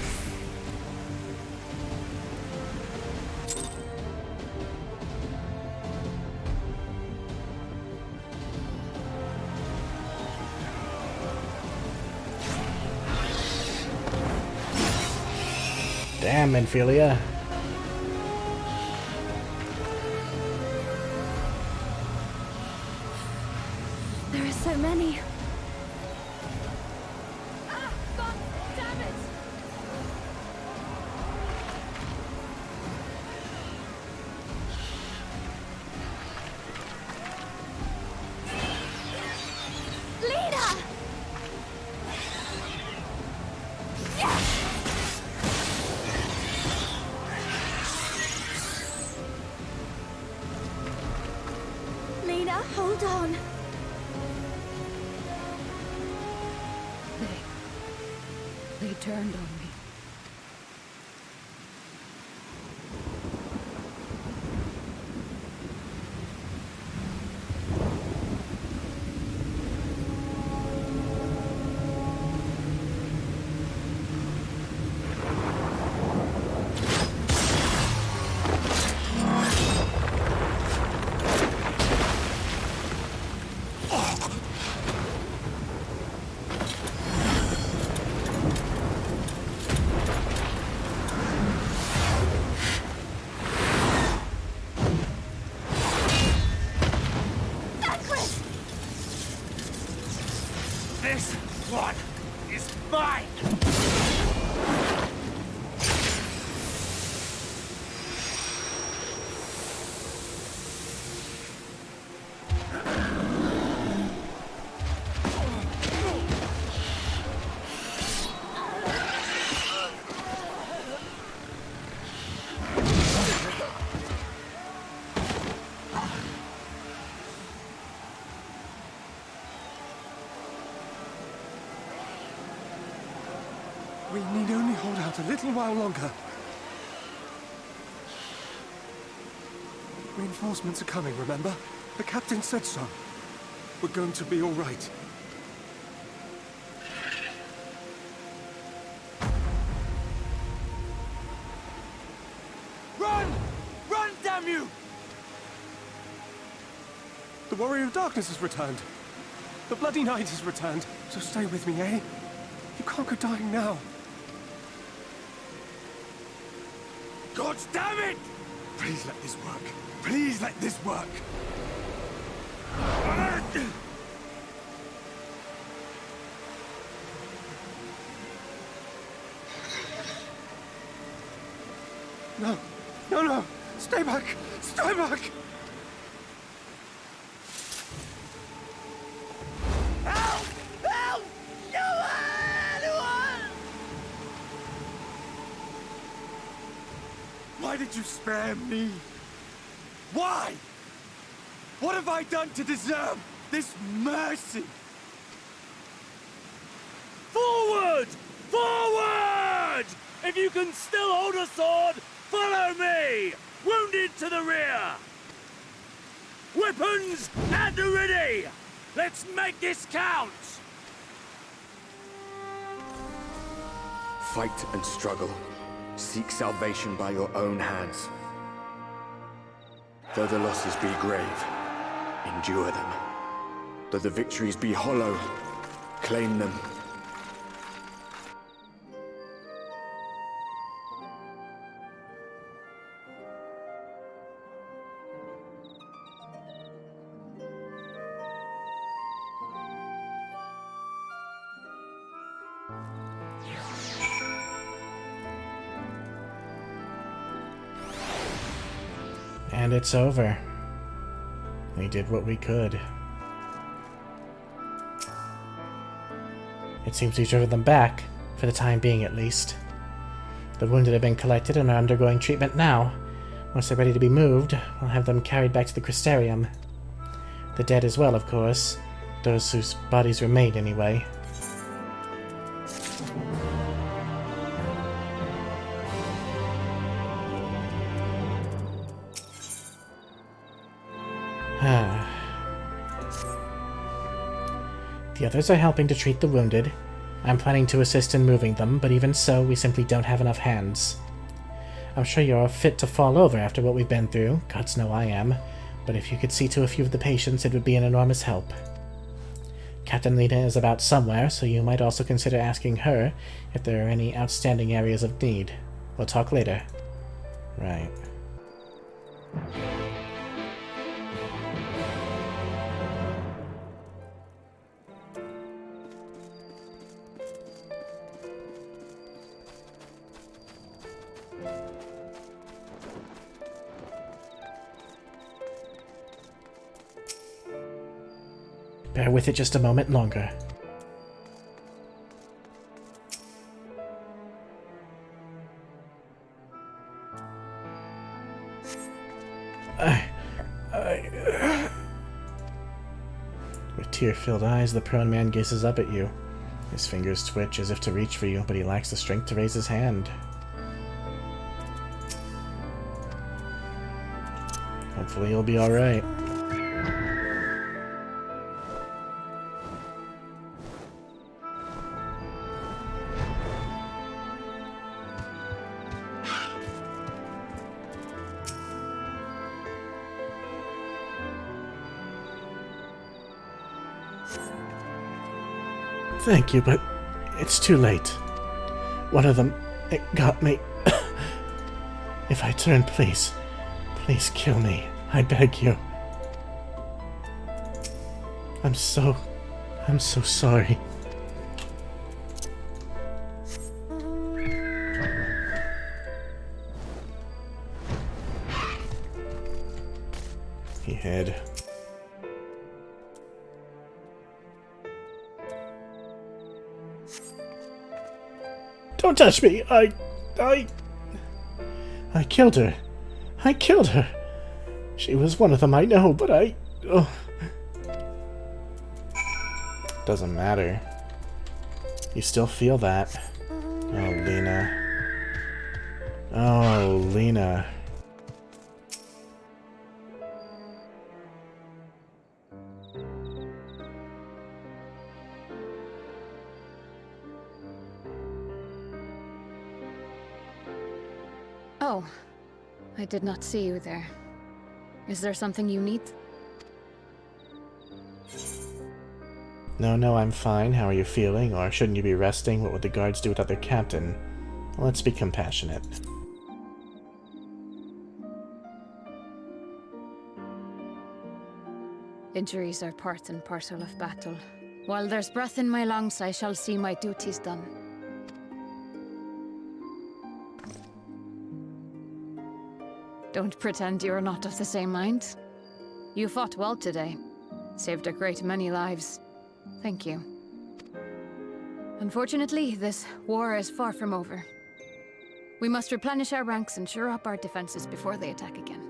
Damn, Menphilia. There are so many. Hold on. They turned on me. This one is mine! We need only hold out a little while longer. Reinforcements are coming, remember? The captain said so. We're going to be all right. Run! Run, damn you! The Warrior of Darkness has returned. The Bloody Knight has returned. So stay with me, eh? You can't go dying now. God damn it! Please let this work. Please let this work. No. No, no. Stay back. Stay back. Help! Help! Anyone! Why did you spare me? Why? What have I done to deserve this mercy? Forward! Forward! If you can still hold a sword, follow me! Wounded to the rear! Weapons at the ready! Let's make this count! Fight and struggle. Seek salvation by your own hands. Though the losses be grave, endure them. Though the victories be hollow, claim them. And it's over. We did what we could. It seems we've driven them back, for the time being at least. The wounded have been collected and are undergoing treatment now. Once they're ready to be moved, we'll have them carried back to the Crystarium. The dead as well, of course. Those whose bodies remain, anyway. The others are helping to treat the wounded. I'm planning to assist in moving them, but even so, we simply don't have enough hands. I'm sure you're fit to fall over after what we've been through. Gods know I am. But if you could see to a few of the patients, it would be an enormous help. Captain Lena is about somewhere, so you might also consider asking her if there are any outstanding areas of need. We'll talk later. Right. Bear with it just a moment longer. With tear-filled eyes, the prone man gazes up at you. His fingers twitch as if to reach for you, but he lacks the strength to raise his hand. Hopefully he'll be alright. Thank you, but it's too late. One of them, it got me. If I turn, please kill me. I beg you. I'm so sorry. He hid. Don't touch me! I killed her. I killed her. She was one of them, I know, but oh. Doesn't matter. You still feel that. Oh, Lena. Oh, Lena. Oh, I did not see you there. Is there something you need? No, I'm fine. How are you feeling? Or shouldn't you be resting? What would the guards do without their captain? Let's be compassionate. Injuries are part and parcel of battle. While there's breath in my lungs, I shall see my duties done. Don't pretend you're not of the same mind. You fought well today. Saved a great many lives. Thank you. Unfortunately, this war is far from over. We must replenish our ranks and shore up our defenses before they attack again.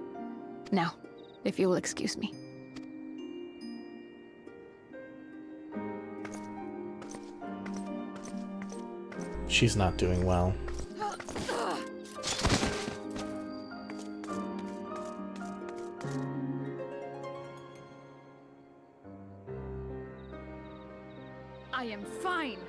Now, if you will excuse me. She's not doing well. I am fine.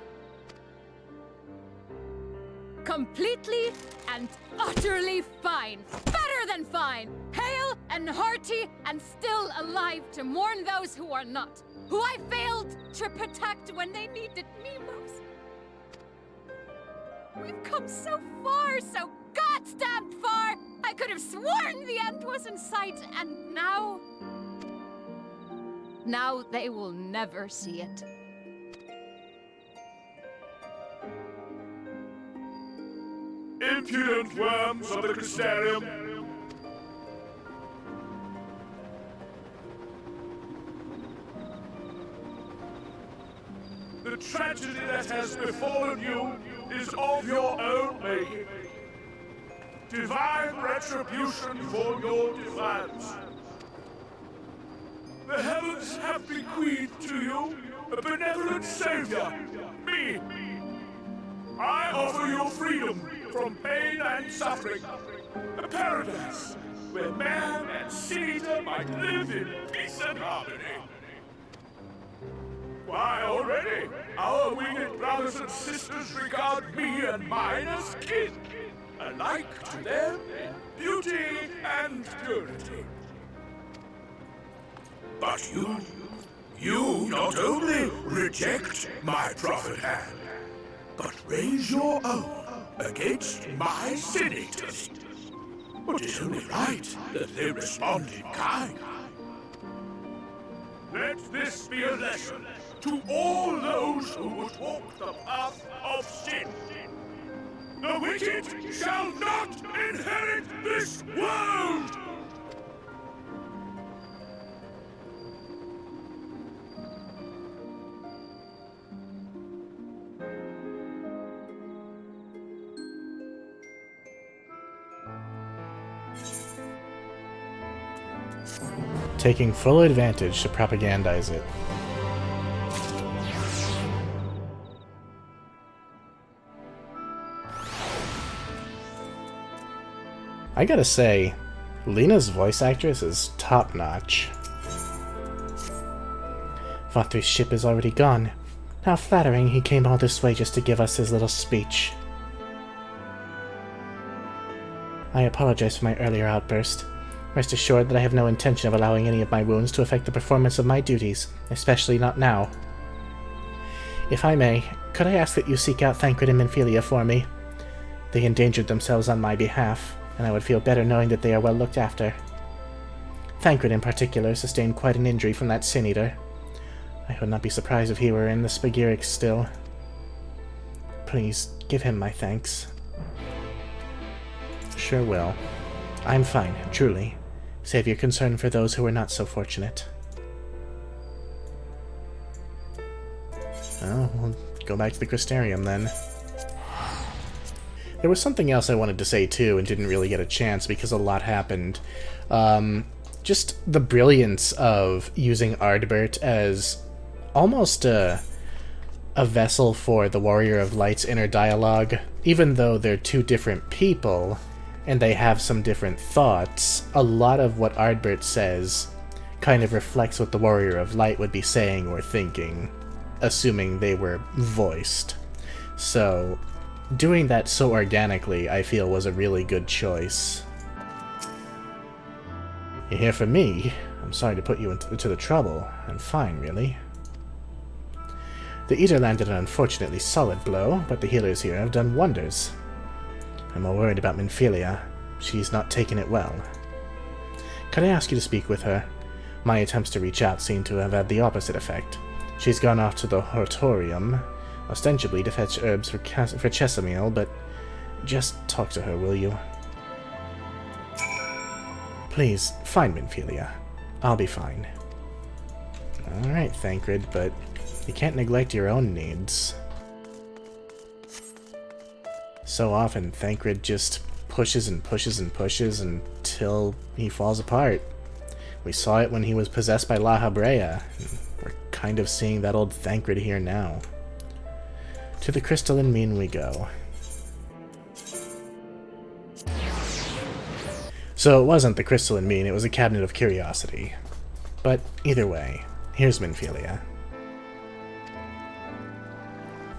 Completely and utterly fine. Better than fine. Hale and hearty and still alive to mourn those who are not. Who I failed to protect when they needed me most. We've come so far, so goddamn far! I could have sworn the end was in sight, and now... Now they will never see it. Impudent worms of the Crystarium! The tragedy that has befallen you is of your own making. Divine retribution for your defiance. The heavens have bequeathed to you a benevolent savior, me. I offer you freedom from pain and suffering. A paradise where man and sin-eater might live in peace and harmony. Why, already, our winged brothers and sisters regard me and mine as kin, alike to them in beauty and purity. But you not only reject my prophet hand, but raise your own against my sin-eaters. But it's only right that they respond in kind. Let this be a lesson to all those who would walk the path of sin. The wicked shall not inherit this world! Taking full advantage to propagandize it. I gotta say, Lena's voice actress is top-notch. Vatry's ship is already gone. How flattering he came all this way just to give us his little speech. I apologize for my earlier outburst. Rest assured that I have no intention of allowing any of my wounds to affect the performance of my duties, especially not now. If I may, could I ask that you seek out Thancred and Minfilia for me? They endangered themselves on my behalf, and I would feel better knowing that they are well looked after. Thancred in particular sustained quite an injury from that sin-eater. I would not be surprised if he were in the Spagyrics still. Please, give him my thanks. Sure will. I'm fine, truly. Save your concern for those who are not so fortunate. Oh, we'll go back to the Crystarium then. There was something else I wanted to say too and didn't really get a chance because a lot happened. Just the brilliance of using Ardbert as almost a vessel for the Warrior of Light's inner dialogue. Even though they're two different people and they have some different thoughts, a lot of what Ardbert says kind of reflects what the Warrior of Light would be saying or thinking, assuming they were voiced. So doing that so organically, I feel, was a really good choice. You're here for me? I'm sorry to put you into the trouble. I'm fine, really. The Eater landed an unfortunately solid blow, but the healers here have done wonders. I'm more worried about Minfilia. She's not taken it well. Could I ask you to speak with her? My attempts to reach out seem to have had the opposite effect. She's gone off to the Hortorium, ostensibly to fetch herbs for Chesamil, but just talk to her, will you? Please, find Minfilia. I'll be fine. Alright, Thancred, but you can't neglect your own needs. So often, Thancred just pushes and pushes and pushes until he falls apart. We saw it when he was possessed by La Habrea. We're kind of seeing that old Thancred here now. To the Crystalline Mean we go. So it wasn't the Crystalline Mean, it was a Cabinet of Curiosity. But either way, here's Minfilia.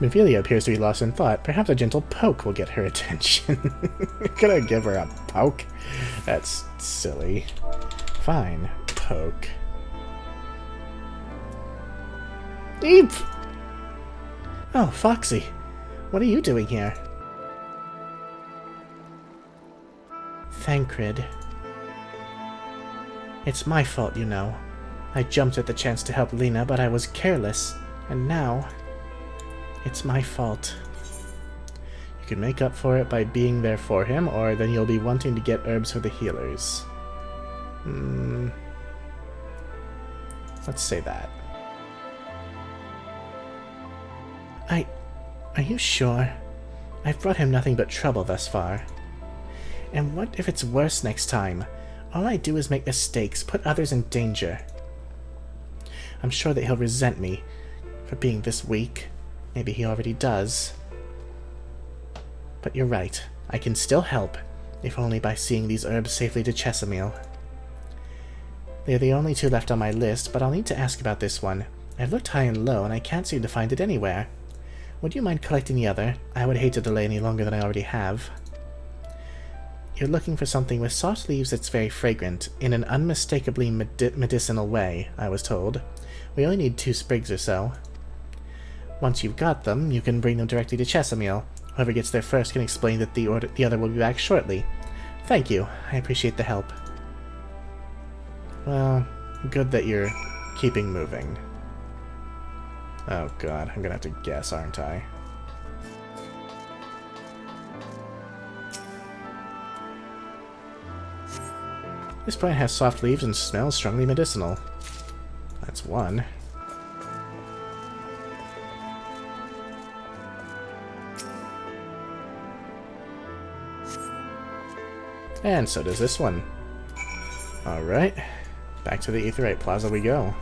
Minfilia appears to be lost in thought. Perhaps a gentle poke will get her attention. Could I give her a poke? That's silly. Fine. Poke. Eep! Oh, Foxy. What are you doing here? Thancred. It's my fault, you know. I jumped at the chance to help Lena, but I was careless. And now... it's my fault. You can make up for it by being there for him, or then you'll be wanting to get herbs for the healers. Let's say that. Are you sure? I've brought him nothing but trouble thus far. And what if it's worse next time? All I do is make mistakes, put others in danger. I'm sure that he'll resent me for being this weak. Maybe he already does. But you're right. I can still help, if only by seeing these herbs safely to Chesamil. They're the only two left on my list, but I'll need to ask about this one. I've looked high and low, and I can't seem to find it anywhere. Would you mind collecting the other? I would hate to delay any longer than I already have. You're looking for something with soft leaves that's very fragrant, in an unmistakably medicinal way, I was told. We only need 2 sprigs or so. Once you've got them, you can bring them directly to Chesamil. Whoever gets there first can explain that the other will be back shortly. Thank you. I appreciate the help. Well, good that you're keeping moving. Oh god, I'm gonna have to guess, aren't I? This plant has soft leaves and smells strongly medicinal. That's one. And so does this one. Alright, back to the Aetheryte Plaza we go.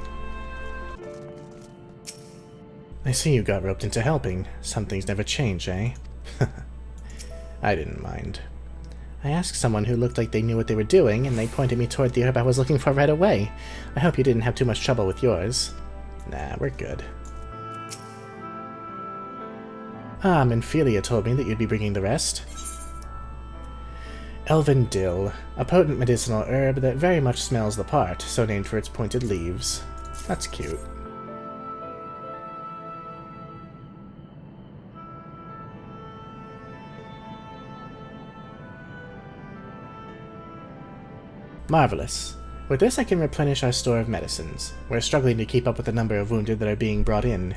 I see you got roped into helping. Some things never change, eh? I didn't mind. I asked someone who looked like they knew what they were doing, and they pointed me toward the herb I was looking for right away. I hope you didn't have too much trouble with yours. Nah, we're good. Ah, Minfilia told me that you'd be bringing the rest. Elven Dill, a potent medicinal herb that very much smells the part, so named for its pointed leaves. That's cute. Marvelous. With this I can replenish our store of medicines. We're struggling to keep up with the number of wounded that are being brought in.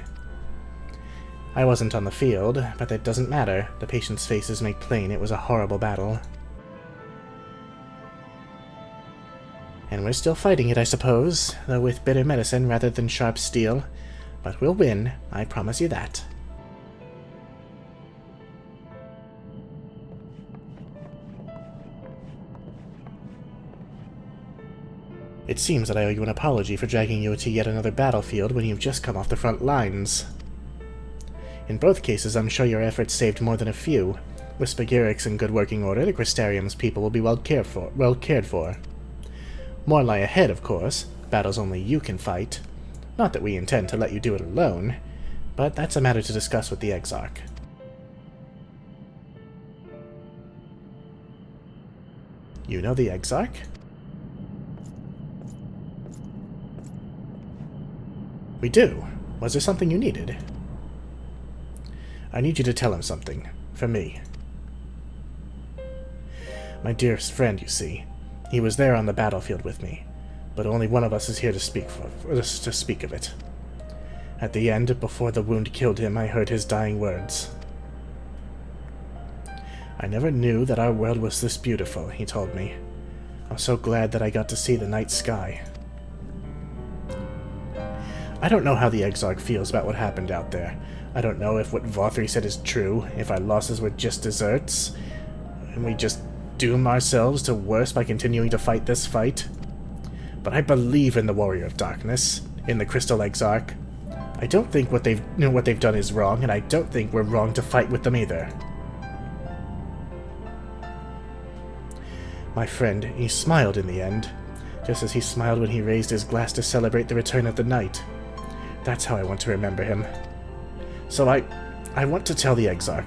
I wasn't on the field, but that doesn't matter. The patients' faces make plain it was a horrible battle. And we're still fighting it, I suppose, though with bitter medicine rather than sharp steel. But we'll win, I promise you that. It seems that I owe you an apology for dragging you to yet another battlefield when you've just come off the front lines. In both cases, I'm sure your efforts saved more than a few. With Spagyrix in good working order, the Crystarium's people will be well cared for. More lie ahead, of course, battles only you can fight. Not that we intend to let you do it alone, but that's a matter to discuss with the Exarch. You know the Exarch? We do. Was there something you needed? I need you to tell him something. For me. My dearest friend, you see. He was there on the battlefield with me, but only one of us is here to speak of it. At the end, before the wound killed him, I heard his dying words. I never knew that our world was this beautiful, he told me. I'm so glad that I got to see the night sky. I don't know how the Exarch feels about what happened out there. I don't know if what Vothri said is true, if our losses were just deserts, and we just doom ourselves to worse by continuing to fight this fight. But I believe in the Warrior of Darkness, in the Crystal Exarch. I don't think what they've done is wrong, and I don't think we're wrong to fight with them either. My friend, he smiled in the end, just as he smiled when he raised his glass to celebrate the return of the night. That's how I want to remember him. So I want to tell the Exarch,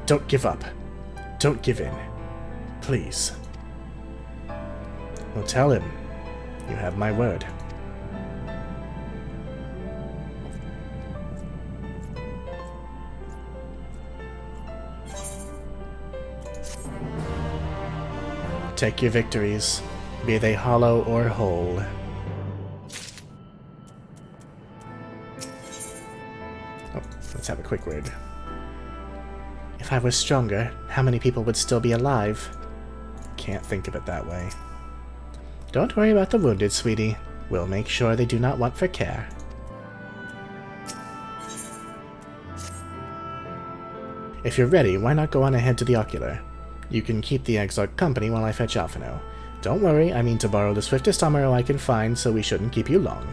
don't give up. Don't give in. Please. Well, tell him. You have my word. Take your victories, be they hollow or whole. Oh, let's have a quick word. If I was stronger, how many people would still be alive? Can't think of it that way. Don't worry about the wounded, sweetie. We'll make sure they do not want for care. If you're ready, why not go on ahead to the Ocular? You can keep the Exarch company while I fetch Alphino. Don't worry, I mean to borrow the swiftest armor I can find, so we shouldn't keep you long.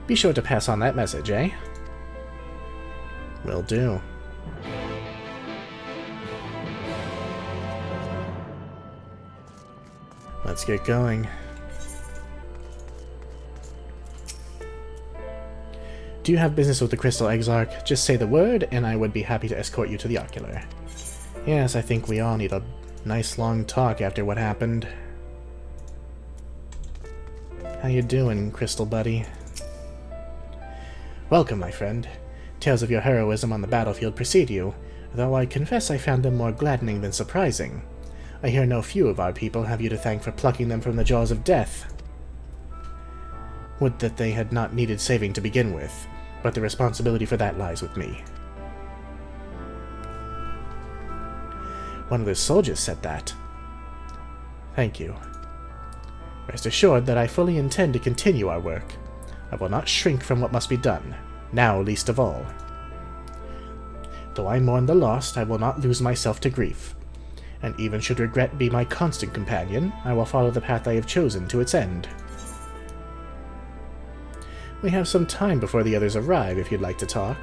Be sure to pass on that message, eh? Will do. Let's get going. Do you have business with the Crystal Exarch? Just say the word, and I would be happy to escort you to the Ocular. Yes, I think we all need a nice long talk after what happened. How you doing, Crystal Buddy? Welcome, my friend. Tales of your heroism on the battlefield precede you, though I confess I found them more gladdening than surprising. I hear no few of our people have you to thank for plucking them from the jaws of death. Would that they had not needed saving to begin with, but the responsibility for that lies with me. One of the soldiers said that. Thank you. Rest assured that I fully intend to continue our work. I will not shrink from what must be done, now least of all. Though I mourn the lost, I will not lose myself to grief. And even should regret be my constant companion, I will follow the path I have chosen to its end. We have some time before the others arrive if you'd like to talk.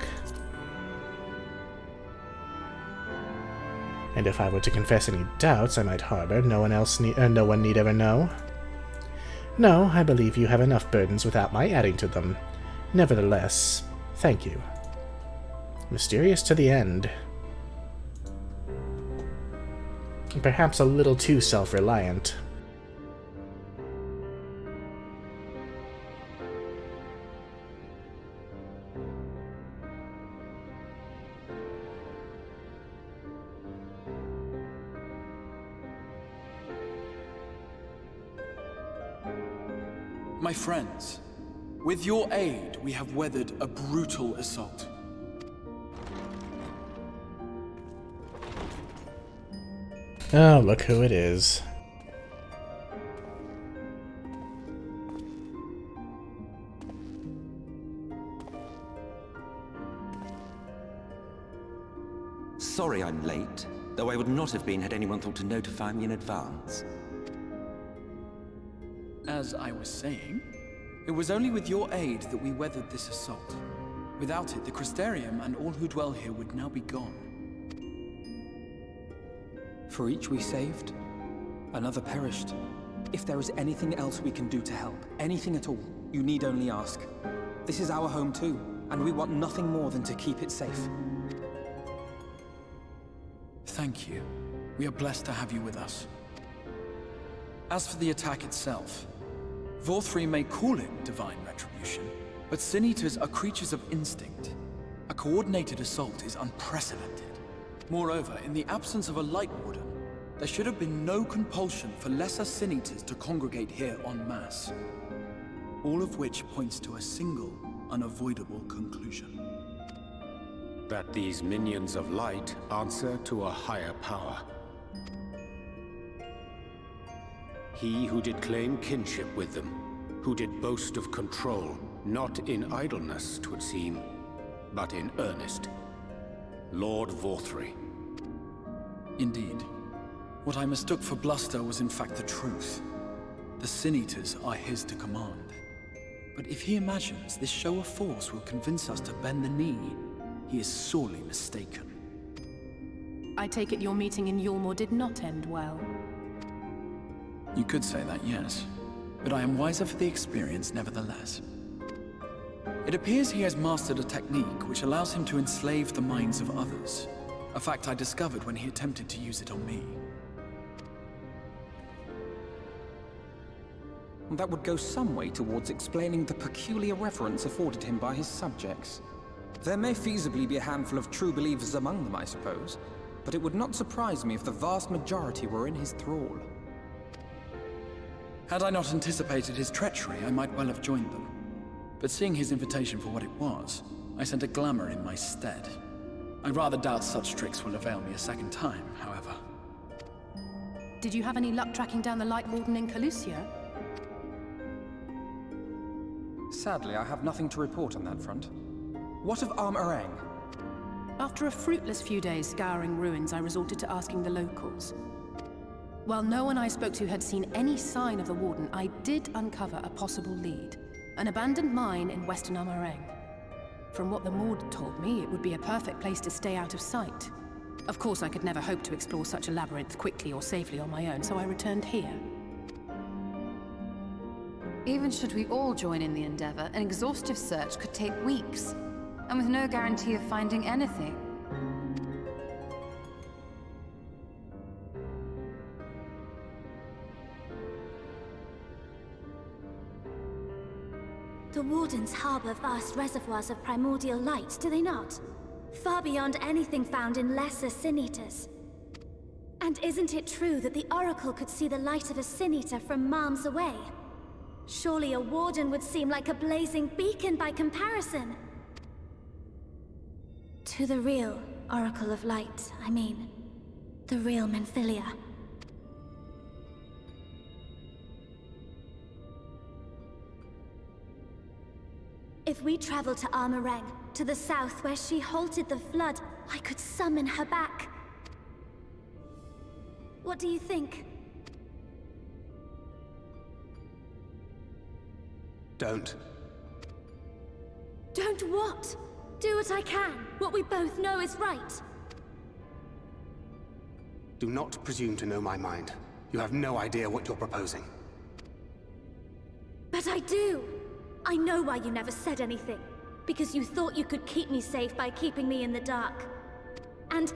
And if I were to confess any doubts I might harbor, no one need ever know. No, I believe you have enough burdens without my adding to them. Nevertheless, thank you. Mysterious to the end. Perhaps a little too self-reliant. My friends, with your aid, we have weathered a brutal assault. Oh, look who it is. Sorry I'm late, though I would not have been had anyone thought to notify me in advance. As I was saying, it was only with your aid that we weathered this assault. Without it, the Crystarium and all who dwell here would now be gone. For each we saved, another perished. If there is anything else we can do to help, anything at all, you need only ask. This is our home too, and we want nothing more than to keep it safe. Thank you. We are blessed to have you with us. As for the attack itself, Vorthri may call it divine retribution, but Sin Eaters are creatures of instinct. A coordinated assault is unprecedented. Moreover, in the absence of a Lightwarden, there should have been no compulsion for lesser Sin Eaters to congregate here en masse. All of which points to a single, unavoidable conclusion. That these minions of light answer to a higher power. He who did claim kinship with them, who did boast of control, not in idleness, 'twould seem, but in earnest. Lord Vorthri. Indeed. What I mistook for bluster was in fact the truth. The Sin Eaters are his to command. But if he imagines this show of force will convince us to bend the knee, he is sorely mistaken. I take it your meeting in Eulmore did not end well. You could say that, yes. But I am wiser for the experience nevertheless. It appears he has mastered a technique which allows him to enslave the minds of others. A fact I discovered when he attempted to use it on me. That would go some way towards explaining the peculiar reverence afforded him by his subjects. There may feasibly be a handful of true believers among them, I suppose, but it would not surprise me if the vast majority were in his thrall. Had I not anticipated his treachery, I might well have joined them. But seeing his invitation for what it was, I sent a glamour in my stead. I rather doubt such tricks will avail me a second time, however. Did you have any luck tracking down the Lightwarden in Calusio? Sadly, I have nothing to report on that front. What of Armorang? After a fruitless few days scouring ruins, I resorted to asking the locals. While no one I spoke to had seen any sign of the Warden, I did uncover a possible lead. An abandoned mine in western Armorang. From what the Maud told me, it would be a perfect place to stay out of sight. Of course, I could never hope to explore such a labyrinth quickly or safely on my own, so I returned here. Even should we all join in the endeavor, an exhaustive search could take weeks, and with no guarantee of finding anything. The Wardens harbor vast reservoirs of primordial light, do they not? Far beyond anything found in lesser Sin Eaters. And isn't it true that the Oracle could see the light of a Sin Eater from miles away? Surely a Warden would seem like a blazing beacon by comparison. To the real Oracle of Light, I mean. The real Menphilia. If we travel to Armorang, to the south where she halted the flood, I could summon her back. What do you think? Don't. Don't what? Do what I can. What we both know is right. Do not presume to know my mind. You have no idea what you're proposing. But I do! I know why you never said anything. Because you thought you could keep me safe by keeping me in the dark. And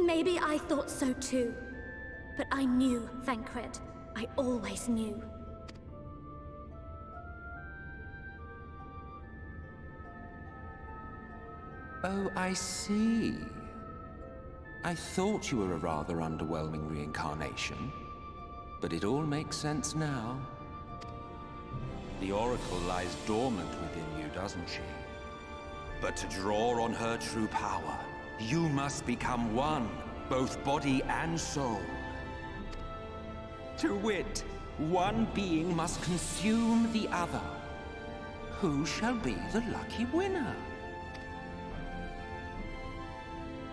maybe I thought so too. But I knew, Thancred. I always knew. Oh, I see. I thought you were a rather underwhelming reincarnation, but it all makes sense now. The Oracle lies dormant within you, doesn't she? But to draw on her true power, you must become one, both body and soul. To wit, one being must consume the other. Who shall be the lucky winner?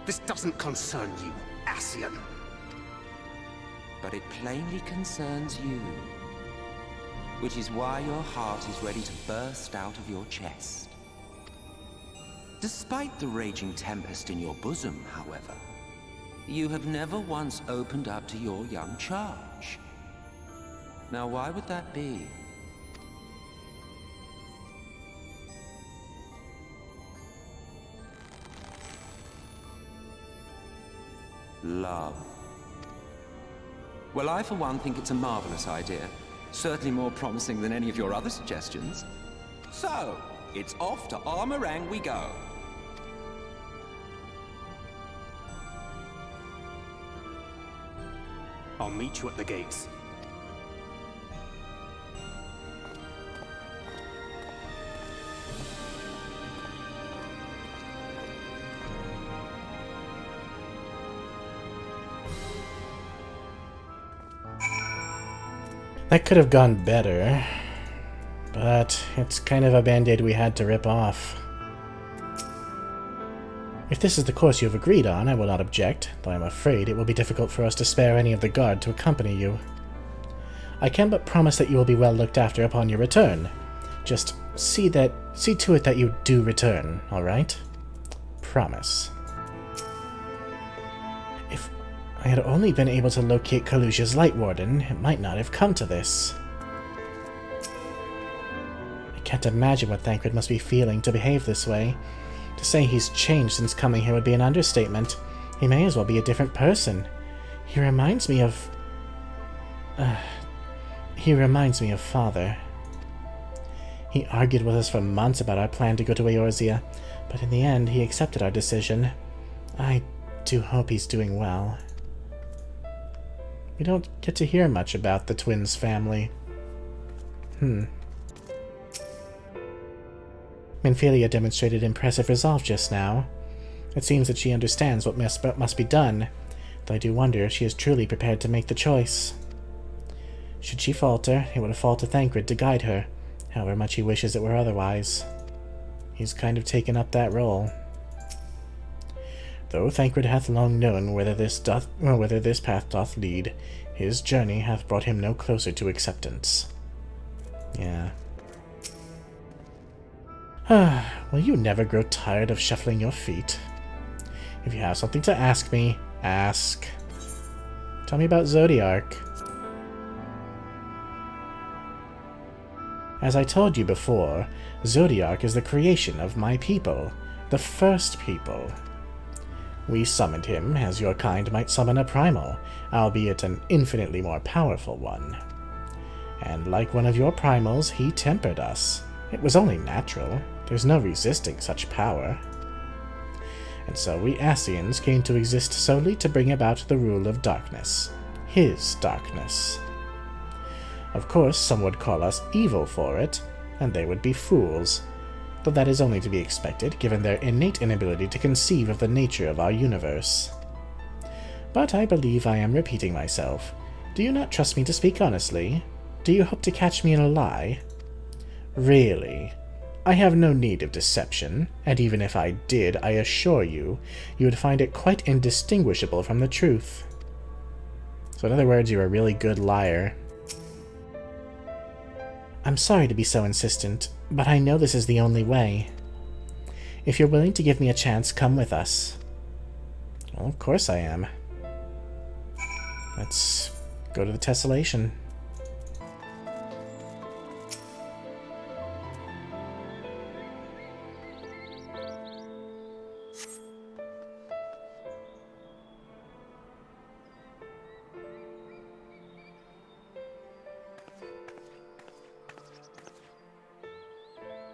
This doesn't concern you, Ascian. But it plainly concerns you. Which is why your heart is ready to burst out of your chest. Despite the raging tempest in your bosom, however, you have never once opened up to your young charge. Now, why would that be? Love. Well, I for one think it's a marvelous idea. Certainly more promising than any of your other suggestions. So, it's off to Armorang we go. I'll meet you at the gates. That could have gone better, but it's kind of a band-aid we had to rip off. If this is the course you have agreed on, I will not object, though I am afraid it will be difficult for us to spare any of the guard to accompany you. I can but promise that you will be well looked after upon your return. Just see to it that you do return, alright? Promise. If I had only been able to locate Kalusia's Lightwarden, it might not have come to this. I can't imagine what Thancred must be feeling to behave this way. To say he's changed since coming here would be an understatement. He may as well be a different person. He reminds me of Father. He argued with us for months about our plan to go to Eorzea, but in the end he accepted our decision. I do hope he's doing well. We don't get to hear much about the twins' family. Minfilia demonstrated impressive resolve just now. It seems that she understands what must be done, though I do wonder if she is truly prepared to make the choice. Should she falter, it would fall to Thancred to guide her, however much he wishes it were otherwise. He's kind of taken up that role. Though Thancred hath long known whither this path doth lead, his journey hath brought him no closer to acceptance. Yeah. Will you never grow tired of shuffling your feet? If you have something to ask me, ask. Tell me about Zodiark. As I told you before, Zodiark is the creation of my people, the first people. We summoned him as your kind might summon a primal, albeit an infinitely more powerful one. And like one of your primals, he tempered us. It was only natural. There's no resisting such power. And so we Ascians came to exist solely to bring about the rule of darkness. His darkness. Of course, some would call us evil for it, and they would be fools, though that is only to be expected given their innate inability to conceive of the nature of our universe. But I believe I am repeating myself. Do you not trust me to speak honestly? Do you hope to catch me in a lie? Really? I have no need of deception, and even if I did, I assure you, you would find it quite indistinguishable from the truth. So in other words, you're a really good liar. I'm sorry to be so insistent, but I know this is the only way. If you're willing to give me a chance, come with us. Well, of course I am. Let's go to the Tessellation.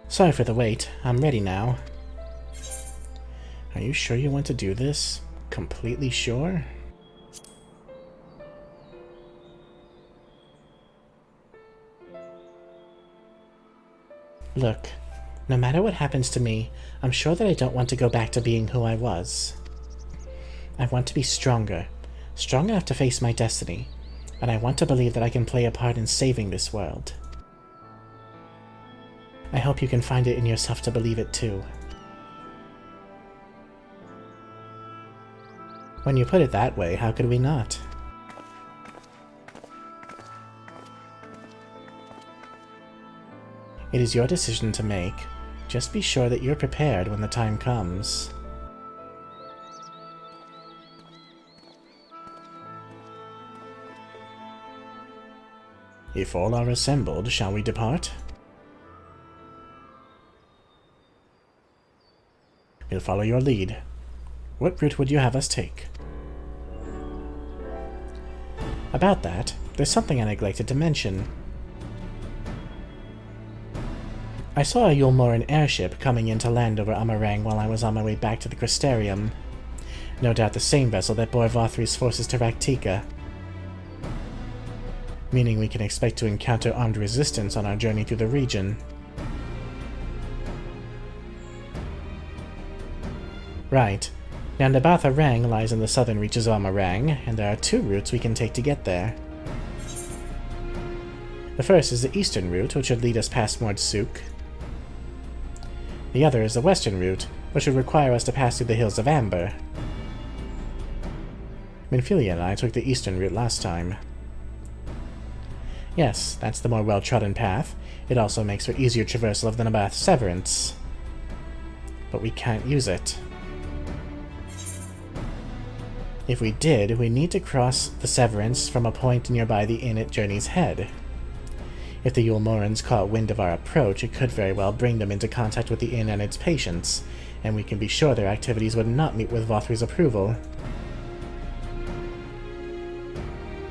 Sorry for the wait. I'm ready now. Are you sure you want to do this? Completely sure? Look, no matter what happens to me, I'm sure that I don't want to go back to being who I was. I want to be stronger, strong enough to face my destiny, and I want to believe that I can play a part in saving this world. I hope you can find it in yourself to believe it too. When you put it that way, how could we not? It is your decision to make. Just be sure that you're prepared when the time comes. If all are assembled, shall we depart? We'll follow your lead. What route would you have us take? About that, there's something I neglected to mention. I saw a Eulmorean airship coming in to land over Amarang while I was on my way back to the Crystarium. No doubt the same vessel that bore Vothri's forces to Raktika. Meaning we can expect to encounter armed resistance on our journey through the region. Right. Now Nabatha Rang lies in the southern reaches of Amarang, and there are two routes we can take to get there. The first is the eastern route, which would lead us past Mordsuk. The other is the western route, which would require us to pass through the Hills of Amber. Minfilia and I took the eastern route last time. Yes, that's the more well-trodden path. It also makes for easier traversal of the Nabath Severance. But we can't use it. If we did, we need to cross the Severance from a point nearby the inn at Journey's Head. If the Eulmorans caught wind of our approach, it could very well bring them into contact with the inn and its patients, and we can be sure their activities would not meet with Vothri's approval.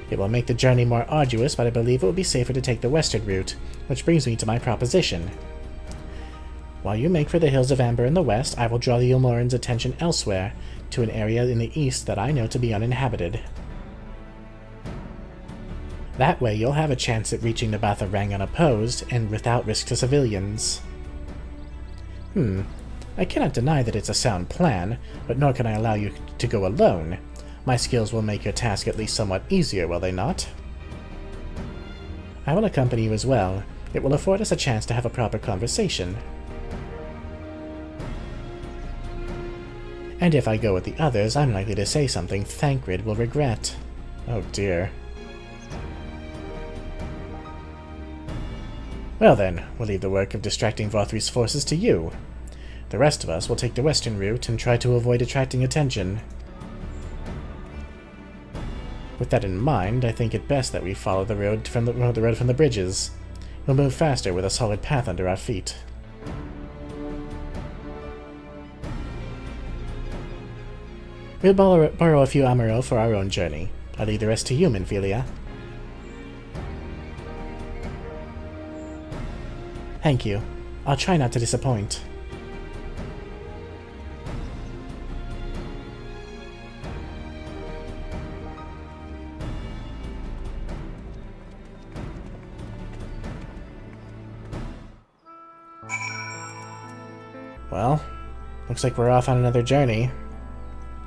It will make the journey more arduous, but I believe it would be safer to take the western route, which brings me to my proposition. While you make for the Hills of Amber in the west, I will draw the Eulmorans' attention elsewhere, to an area in the east that I know to be uninhabited. That way you'll have a chance at reaching Nabatha Rang unopposed, and without risk to civilians. I cannot deny that it's a sound plan, but nor can I allow you to go alone. My skills will make your task at least somewhat easier, will they not? I will accompany you as well. It will afford us a chance to have a proper conversation. And if I go with the others, I'm likely to say something Thancred will regret. Oh dear. Well then, we'll leave the work of distracting Vothri's forces to you. The rest of us will take the western route and try to avoid attracting attention. With that in mind, I think it best that we follow the road from the bridges. We'll move faster with a solid path under our feet. We'll borrow a few Amaro for our own journey. I'll leave the rest to you, Minfilia. Thank you. I'll try not to disappoint. Well, looks like we're off on another journey.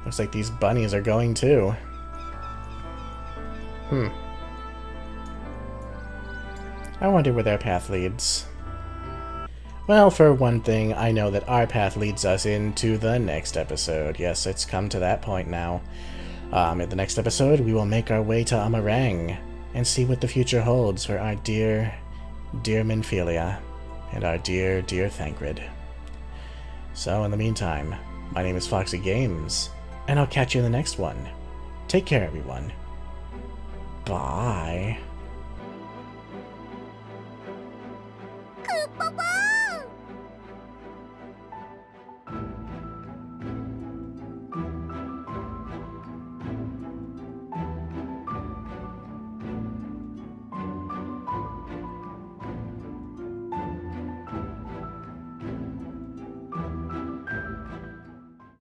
Looks like these bunnies are going too. I wonder where their path leads. Well, for one thing, I know that our path leads us into the next episode. Yes, it's come to that point now. In the next episode, we will make our way to Amarang and see what the future holds for our dear, dear Minfilia and our dear, dear Thancred. So, in the meantime, my name is Foxy Games, and I'll catch you in the next one. Take care, everyone. Bye.